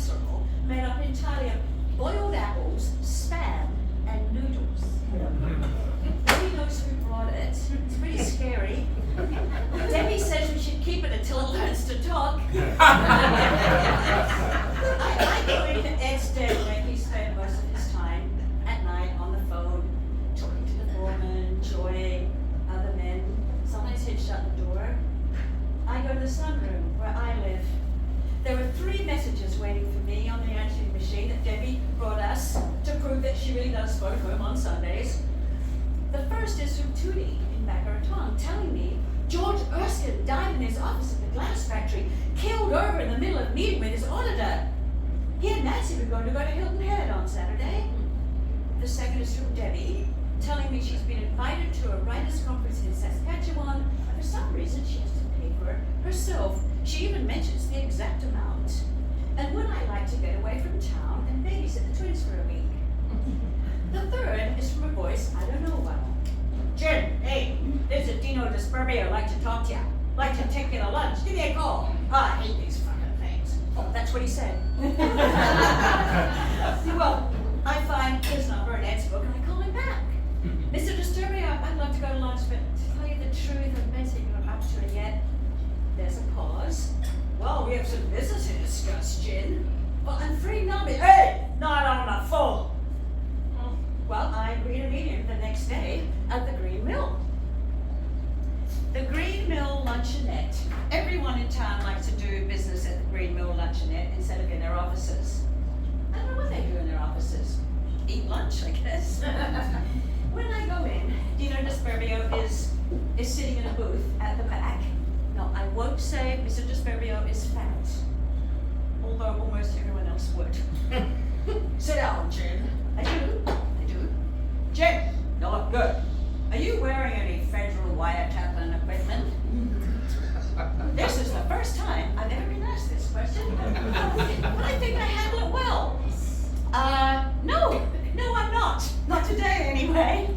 S3: casserole made up entirely of boiled apples, spam, and noodles. Nobody knows who brought it. It's pretty scary. Debbie says we should keep it until it learns to talk. I go into Ed's den where he spent most of his time at night on the phone, talking to the foreman, Joy, other men. Sometimes he'd shut the door. I go to the sunroom where I live. There were 3 messages waiting for me on the answering machine that Debbie brought us to prove that she really does phone home on Sundays. The first is from Tootie in Boca Raton telling me George Erskine died in his office at the glass factory, killed over in the middle of a meeting with his auditor. He and Nancy were going to go to Hilton Head on Saturday. The second is from Debbie telling me she's been invited to a writers' conference in Saskatchewan, and for some reason she has to pay for it herself. She even mentions the exact amount. And would I like to get away from town and babysit the twins for a week? The third is from a voice I don't know well. Jen, hey, this is Dino Desperbio. I'd like to talk to you. Like to take you to lunch. Give me a call. I hate these fucking things. Oh, that's what he said. Well, I find his number in Ed's book and I call him back. Mr. Disturbio, I'd love to go to lunch, but to tell you the truth, I don't think I'm up to it yet. There's a pause. Well, we have some business to discuss, Jen. Well, I'm free now. Hey, not on the phone. Well, I agree to meet him the next day at the Green Mill. The Green Mill Luncheonette. Everyone in town likes to do business at the Green Mill Luncheonette instead of in their offices. I don't know what they do in their offices. Eat lunch, I guess. When I go in, Dino Desperbio is sitting in a booth at the back. No, I won't say Mr. Desperbio is fat, although almost everyone else would. Sit down, Jen. I do. Jen, you look good. Are you wearing any federal wiretapping equipment? This is the first time I've ever been asked this question, but I think I handle it well. No, I'm not. Not today, anyway.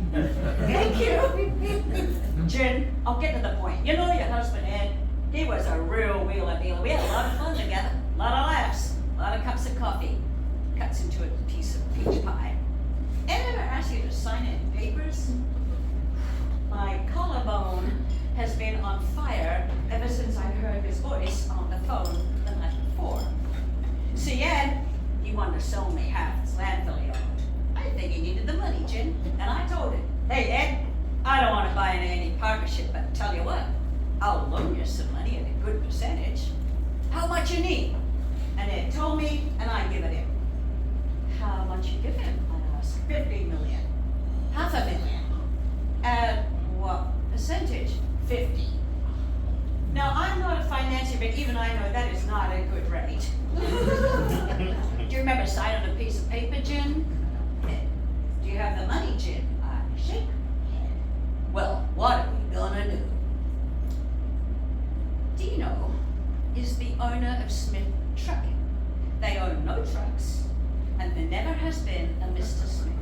S3: Thank you. Jen, I'll get to the point. You know your husband, Ed, he was a real wheeler dealer. We had a lot of fun together, a lot of laughs, a lot of cups of coffee. Cuts into a piece of peach pie. Ed ever asked you to sign any papers? My collarbone has been on fire ever since I heard his voice on the phone the night before. See, Ed, he wanted to sell me half his landfill he owned. I think he needed the money, Jen, and I told him, hey, Ed, I don't want to buy any partnership, but tell you what, I'll loan you some money at a good percentage. How much you need? And Ed told me, and I give it him. How much you give him? I asked. 50 million. $500,000. At what percentage? 50. Now, I'm not a financier, but even I know that is not a good rate. Do you remember signing a piece of paper, Jen? Do you have the money, Jen? I shake my head. Well, what are we gonna do? Dino is the owner of Smith Trucking. They own no trucks, and there never has been a Mr. Smith.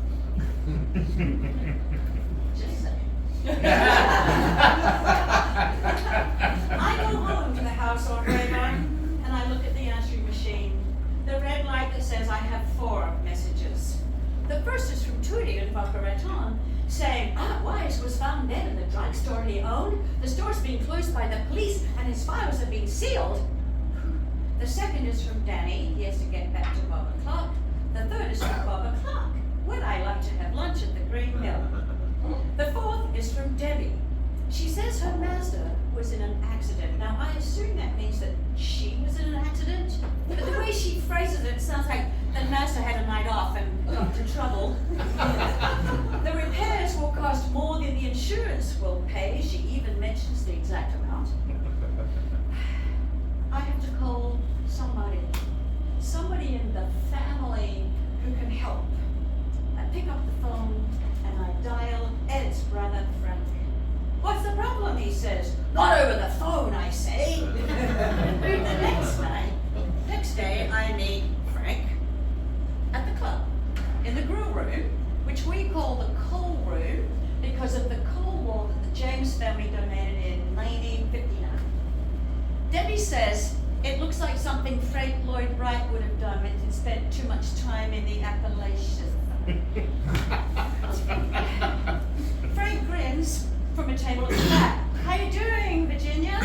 S3: Just saying. I go home to the house on Raybon, and I look at the answering machine. The red light that says I have 4 messages. The first is from Tootie in Boca Raton, saying Art Wise was found dead in the drugstore he owned. The store's being closed by the police, and his files have been sealed. The second is from Danny. He has to get back to Bob o'clock. The third is from Bob o'clock. Would I like to have lunch at the Green Mill? The fourth is from Debbie. She says her Mazda was in an accident. Now, I assume that means that she was in an accident, but the way she phrases it sounds like the Mazda had a night off and got into trouble. The repairs will cost more than the insurance will pay. She even mentions the exact amount. I have to call somebody in the family who can help. I pick up the phone and I dial Ed's brother, Frank. What's the problem, he says. Not over the phone, I say. The next day, I meet Frank at the club, in the grill room, which we call the coal room because of the coal wall that the James family donated in 1959. Debbie says it looks like something Frank Lloyd Wright would have done with in the Appalachians. Frank grins from a table at the back. How you doing, Virginia?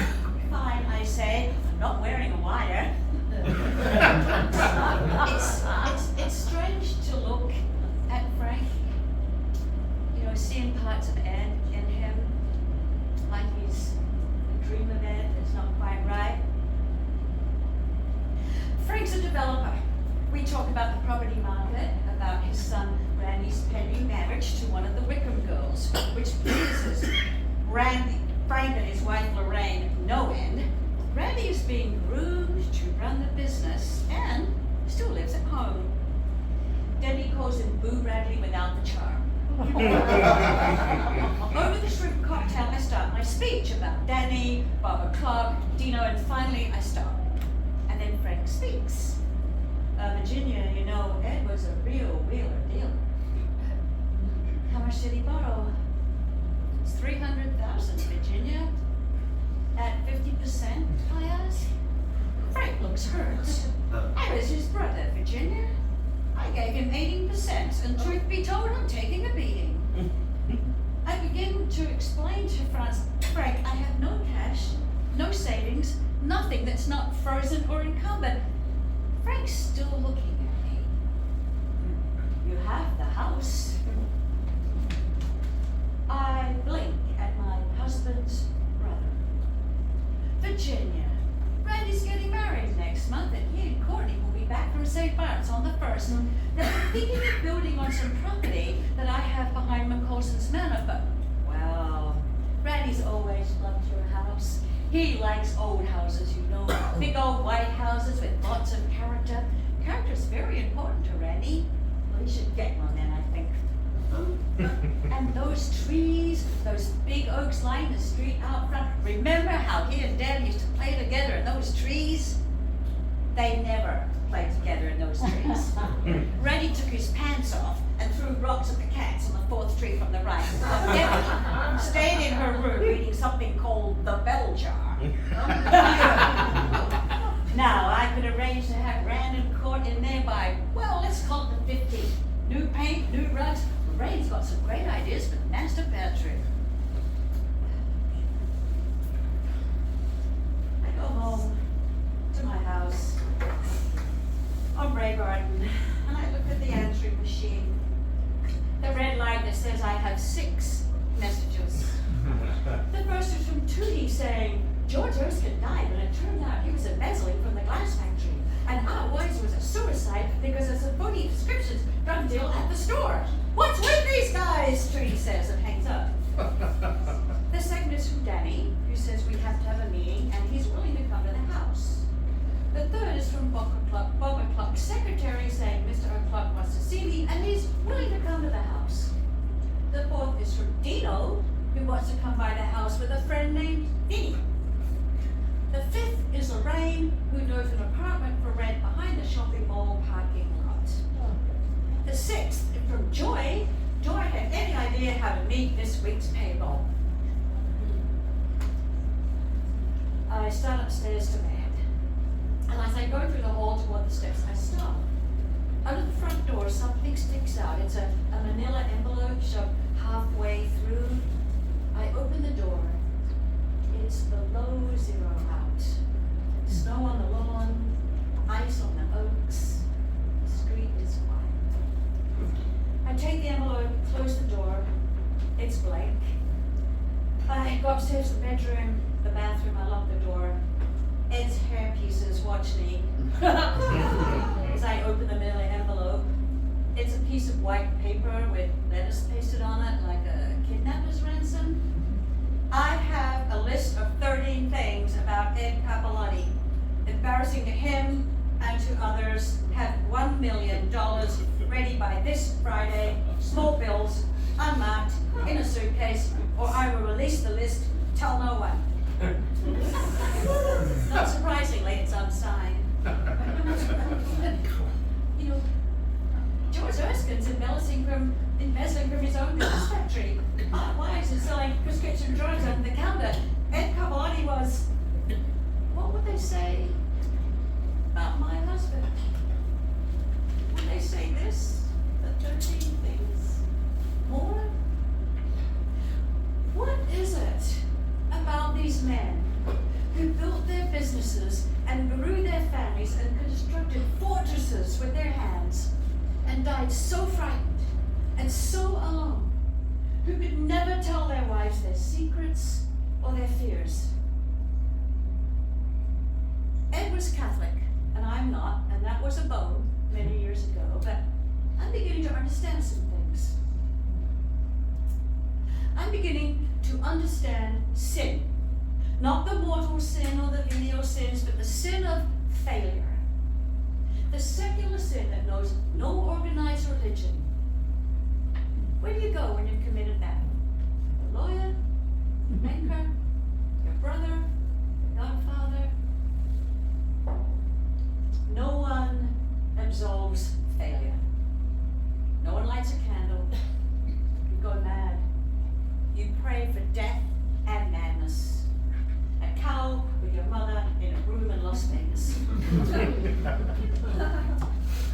S3: Fine, I say. I'm not wearing a wire. It's strange to look at Frank, you know, seeing parts of Ed in him, like he's a dream of Ed that's not quite right. Frank's a developer. We talk about the property market, about his son Randy's pending marriage to one of the Wickham girls, which pleases Frank and his wife Lorraine no end. Randy is being groomed to run the business and still lives at home. Debbie calls him Boo Bradley without the charm. Over the shrimp cocktail, I start my speech about Danny, Barbara Clark, Dino, and finally I stop. And then Frank speaks. Virginia, you know, Ed was a real wheeler dealer. How much did he borrow? It's $300,000, Virginia. At 50%, I asked. Frank looks hurt. I was his brother, Virginia. I gave him 18%, and truth be told, I'm taking a beating. I begin to explain to Frank, I have no cash, no savings, nothing that's not frozen or encumbered. Frank's still looking at me. You have the house. I blink at my husband's brother. Virginia, Randy's getting married next month, and he and Courtney will be back from St. Bart's on the 1st. They're thinking of building on some property that I have behind McCauson's Manor, but, well, Randy's always loved your house. He likes old houses, you know, big old white houses with lots of character. Character's very important to Randy. Well, he should get one then, I think. And those trees, those big oaks lining the street out front. Remember how he and Dad used to play together in those trees? They never played together in those trees. Randy took his pants off and threw rocks at the cats on the 4th tree from the right. Debbie stayed in her room reading something called The Bell Jar. Now, I could arrange to have Rand and Court in there by, well, let's call it the 15th. New paint, new rugs. Lorraine's got some great ideas for the master bedroom. I go home to my house on Bray Garden, and I look at the answering machine. The red line that says I have 6 messages. The first is from Tootie saying, George Erskine died, but it turned out he was embezzling from the glass factory. And otherwise it was a suicide because of some phony descriptions drug deal at the store. What's with these guys? Tootie says and hangs up. The second is from Danny, who says we have to have a meeting and he's willing to come to the house. The third is from Bob O'Clock's secretary saying Mr. O'Clock wants to see me and he's willing to come to the house. The fourth is from Dino, who wants to come by the house with a friend named Vinny. The fifth is Lorraine, who knows an apartment for rent behind the shopping mall parking lot. The sixth is from Joy. Do I have any idea how to meet this week's payroll? I start upstairs to bed, and as I go through the hall toward the steps, I stop. Under the front door, something sticks out. It's a manila envelope shoved halfway through. I open the door. It's below 0 out. Snow on the lawn, ice on the oaks. The street is quiet. I take the envelope, close the door. It's blank. I go upstairs to the bedroom, the bathroom, I lock the door. Ed's hair pieces watch me. As I open the middle envelope, it's a piece of white paper with letters pasted on it like a kidnapper's ransom. I have a list of 13 things about Ed Cappellotti, embarrassing to him and to others. Have $1 million ready by this Friday, small bills, unmarked, in a suitcase, or I will release the list, tell no one. Not surprisingly, it's unsigned. You know, George Erskine's embezzling from his own business factory. Otherwise, is selling prescription drugs under the counter. Ed Cappellotti was, what would they say about my husband? Would they say this? and died so frightened and so alone, who could never tell their wives their secrets or their fears. Ed was Catholic, and I'm not, and that was a bone many years ago, but I'm beginning to understand some things. I'm beginning to understand sin. Not the mortal sin or the venial sins, but the sin of failure. The secular sin that knows no organized religion. Where do you go when you've committed that? A lawyer? A banker? Your brother? Your godfather? No one absolves failure. No one lights a candle. You go mad. You pray for death and madness. A cow with your mother in a room in Las Vegas.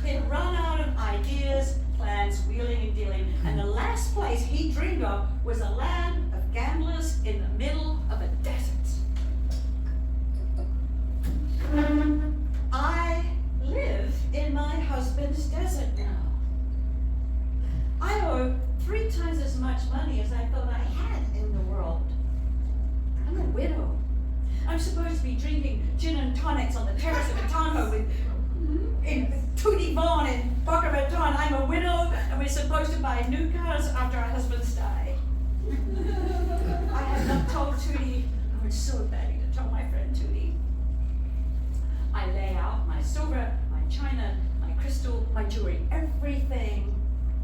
S3: He'd run out of ideas, plans, wheeling and dealing, and the last place he dreamed of was a land of gamblers in the middle of a desert. I live in my husband's desert now. I owe 3 times as much money as I thought I had in the world. I'm a widow. I'm supposed to be drinking gin and tonics on the terrace of a townhome with Tootie Vaughn in Boca Raton. I'm a widow, and we're supposed to buy new cars after our husbands die. I have not told Tootie. I would so badly to tell my friend Tootie. I lay out my silver, my china, my crystal, my jewelry, everything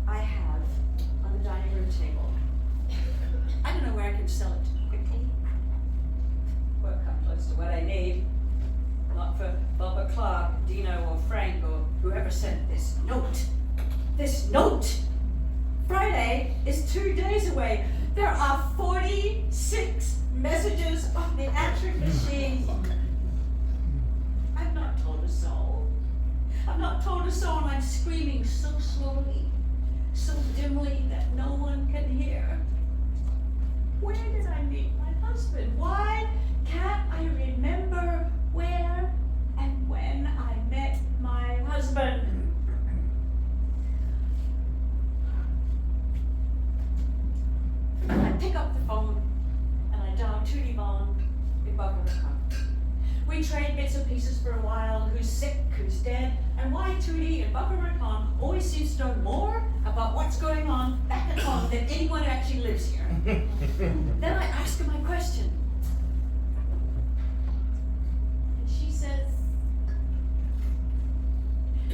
S3: I have on the dining room table. I don't know where I can sell it quickly. Well, come close to what I need. Not for Bubba Clark, Dino, or Frank, or whoever sent this note. This note! Friday is 2 days away. There are 46 messages on the answering machine. I've not told a soul. I've not told a soul, and I'm screaming so slowly, so dimly that no one can hear. Where did I meet my husband? Why can't I remember where and when I met my husband? I pick up the phone and I dial Tootie Vaughn in Boca Raton. We trade bits and pieces for a while, who's sick, who's dead, and why Tootie in Boca Raton always seems to know more about what's going on back at home than anyone who actually lives here. Then I ask her my question. And she says,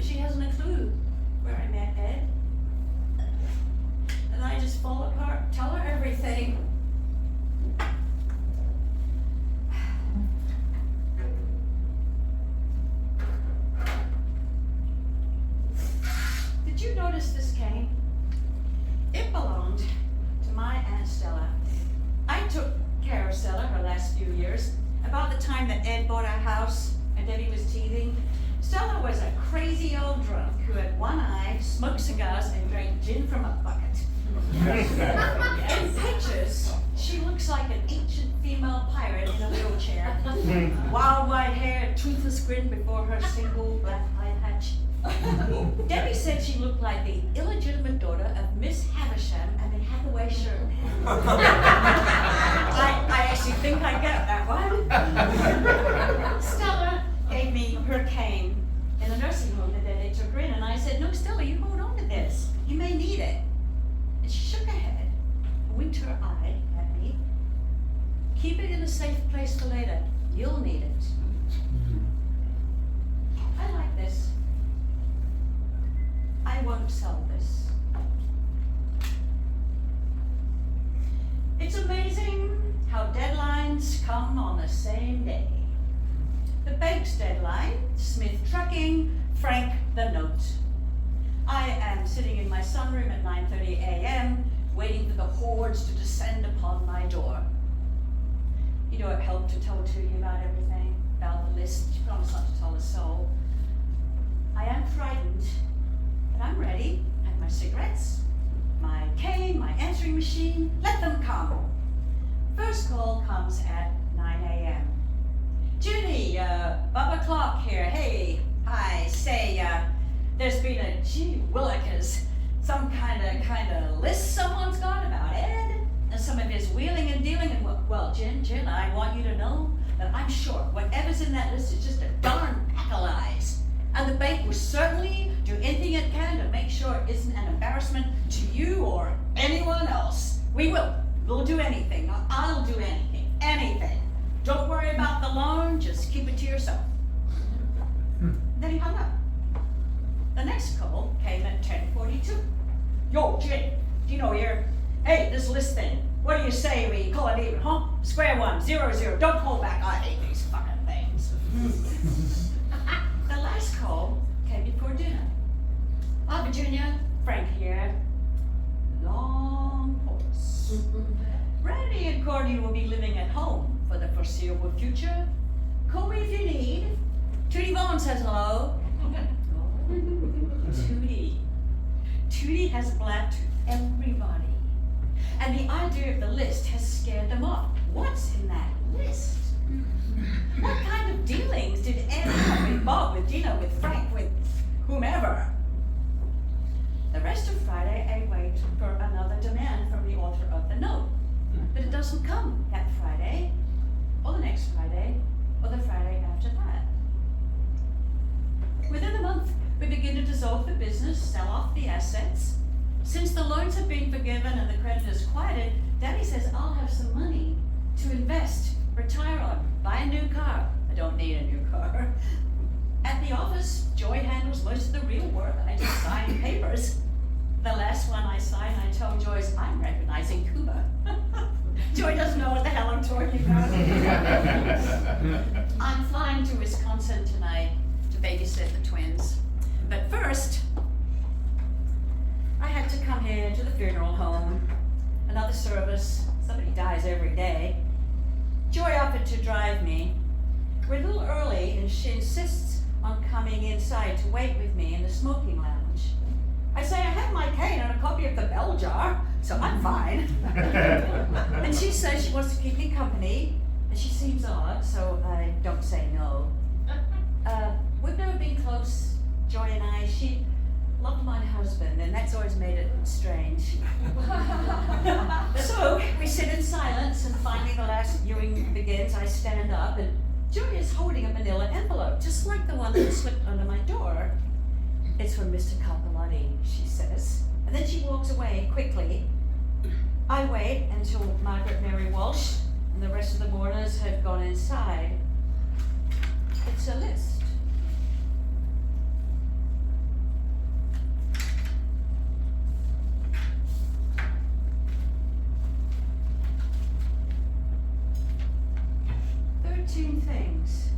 S3: she hasn't a clue where I met Ed. And I just fall apart, tell her everything. Did you notice this cane? It belonged to my Aunt Stella. I took care of Stella her last few years. About the time that Ed bought our house and Debbie was teething, Stella was a crazy old drunk who had one eye, smoked cigars, and drank gin from a bucket. In pictures, she looks like an ancient female pirate in a wheelchair. Wild white hair, toothless grin before her single black eye patch. Debbie said she looked like the illegitimate daughter of Miss Havisham and the Hathaway shirt. I actually think I get that one. Stella gave me her cane in the nursing home that they took her in, and I said, "No, Stella, you hold on to this. You may need it." And she shook her head, winked her eye at me. "Keep it in a safe place for later. You'll need it." I like this. I won't sell this. It's amazing how deadlines come on the same day. The bank's deadline, Smith Trucking, Frank the note. I am sitting in my sunroom at 9:30 a.m. waiting for the hordes to descend upon my door. You know, it helped to tell Tootie about everything, about the list. She promised not to tell a soul. I am frightened, but I'm ready. I have my cigarettes, my cane, my answering machine. Let them come. First call comes at 9 a.m. Judy, Bubba Clark here. Hey, hi, say, there's been a gee willikers, some kind of list someone's got about Ed and some of his wheeling and dealing. And well, Jen, I want you to know that I'm sure whatever's in that list is just a darn pack of lies. And the bank will certainly do anything it can to make sure it isn't an embarrassment to you or anyone else. We'll do anything. I'll do anything. Anything. Don't worry about the loan, just keep it to yourself. Then he hung up. The next call came at 10:42. Yo, Jen, do you know hey, this list thing, what do you say we call it even, huh? Square one, 0, don't hold back. I hate these fucking things. The last call came before dinner. Hi, Virginia, Frank here. Long pause. Randy and Courtney will be living at home for the foreseeable future. Call me if you need. Tootie Vaughn says hello. Tootie has blabbed to everybody. And the idea of the list has scared them off. What's in that list? What kind of dealings did Ed have with Bob, with Dina, with Frank, with whomever? The rest of Friday, I wait for another demand from the author of the note. But it doesn't come that Friday, or the next Friday, or the Friday after that. Within a month, we begin to dissolve the business, sell off the assets. Since the loans have been forgiven and the creditors quieted, Daddy says I'll have some money to invest, retire on, buy a new car. I don't need a new car. At the office, Joy handles most of the real work. I just sign papers. The last one I signed, I told Joyce I'm recognizing Cuba. Joy doesn't know what the hell I'm talking about. I'm flying to Wisconsin tonight to babysit the twins. But first, I had to come here to the funeral home. Another service. Somebody dies every day. Joy offered to drive me. We're a little early, and she insists on coming inside to wait with me in the smoking lounge. I say I have my cane and a copy of the Bell Jar, so I'm fine. And she says she wants to keep me company, and she seems odd, so I don't say no. We've never been close, Joy and I. She loved my husband, and that's always made it strange. So we sit in silence, and finally the last viewing begins. I stand up, and Joy is holding a manila envelope, just like the one that slipped under my door. It's from Mr. Capilotti, she says, and then she walks away quickly. I wait until Margaret Mary Walsh and the rest of the mourners have gone inside. It's a list. Things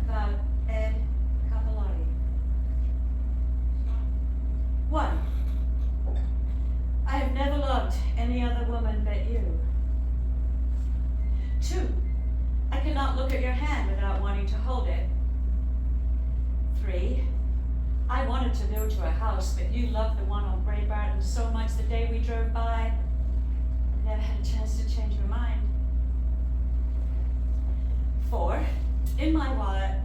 S3: about Ed Capilotti. 1. I have never loved any other woman but you. 2. I cannot look at your hand without wanting to hold it. 3. I wanted to build you a house, but you loved the one on Bray Barton so much the day we drove by, I never had a chance to change your mind. 4, in my wallet,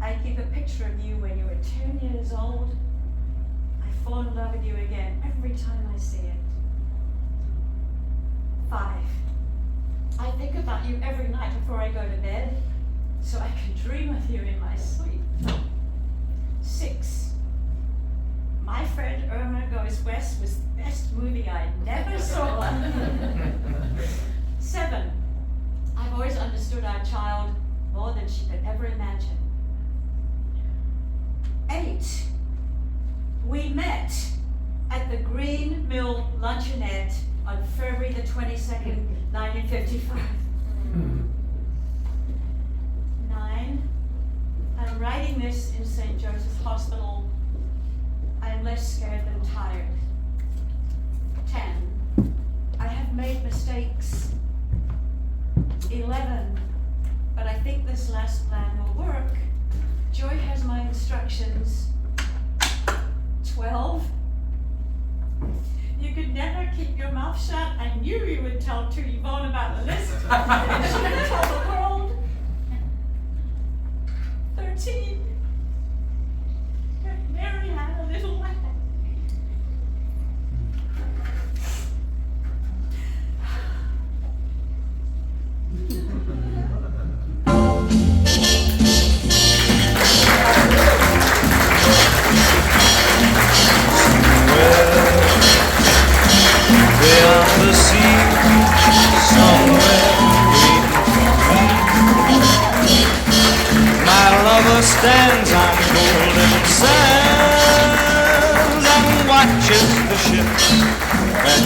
S3: I keep a picture of you when you were 10 years old. I fall in love with you again every time I see it. 5, I think about you every night before I go to bed, so I can dream of you in my sleep. 6, My Friend Irma Goes West was the best movie I never saw. 7, I've always understood our child more than she could ever imagine. 8, we met at the Green Mill Luncheonette on February the 22nd, 1955. 9, I'm writing this in St. Joseph's Hospital. I am less scared than tired. 10, I have made mistakes. 11, but I think this last plan will work. Joy has my instructions. 12, you could never keep your mouth shut. I knew you would tell Tootie Vaughn about the list. You should tell the world. 13,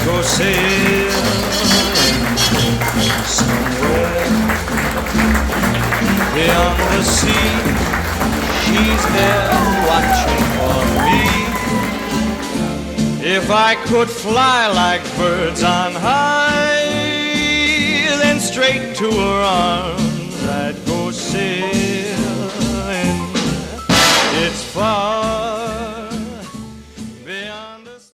S4: go sailing somewhere beyond the sea. She's there watching for me. If I could fly like birds on high, then straight to her arms I'd go sailing. It's far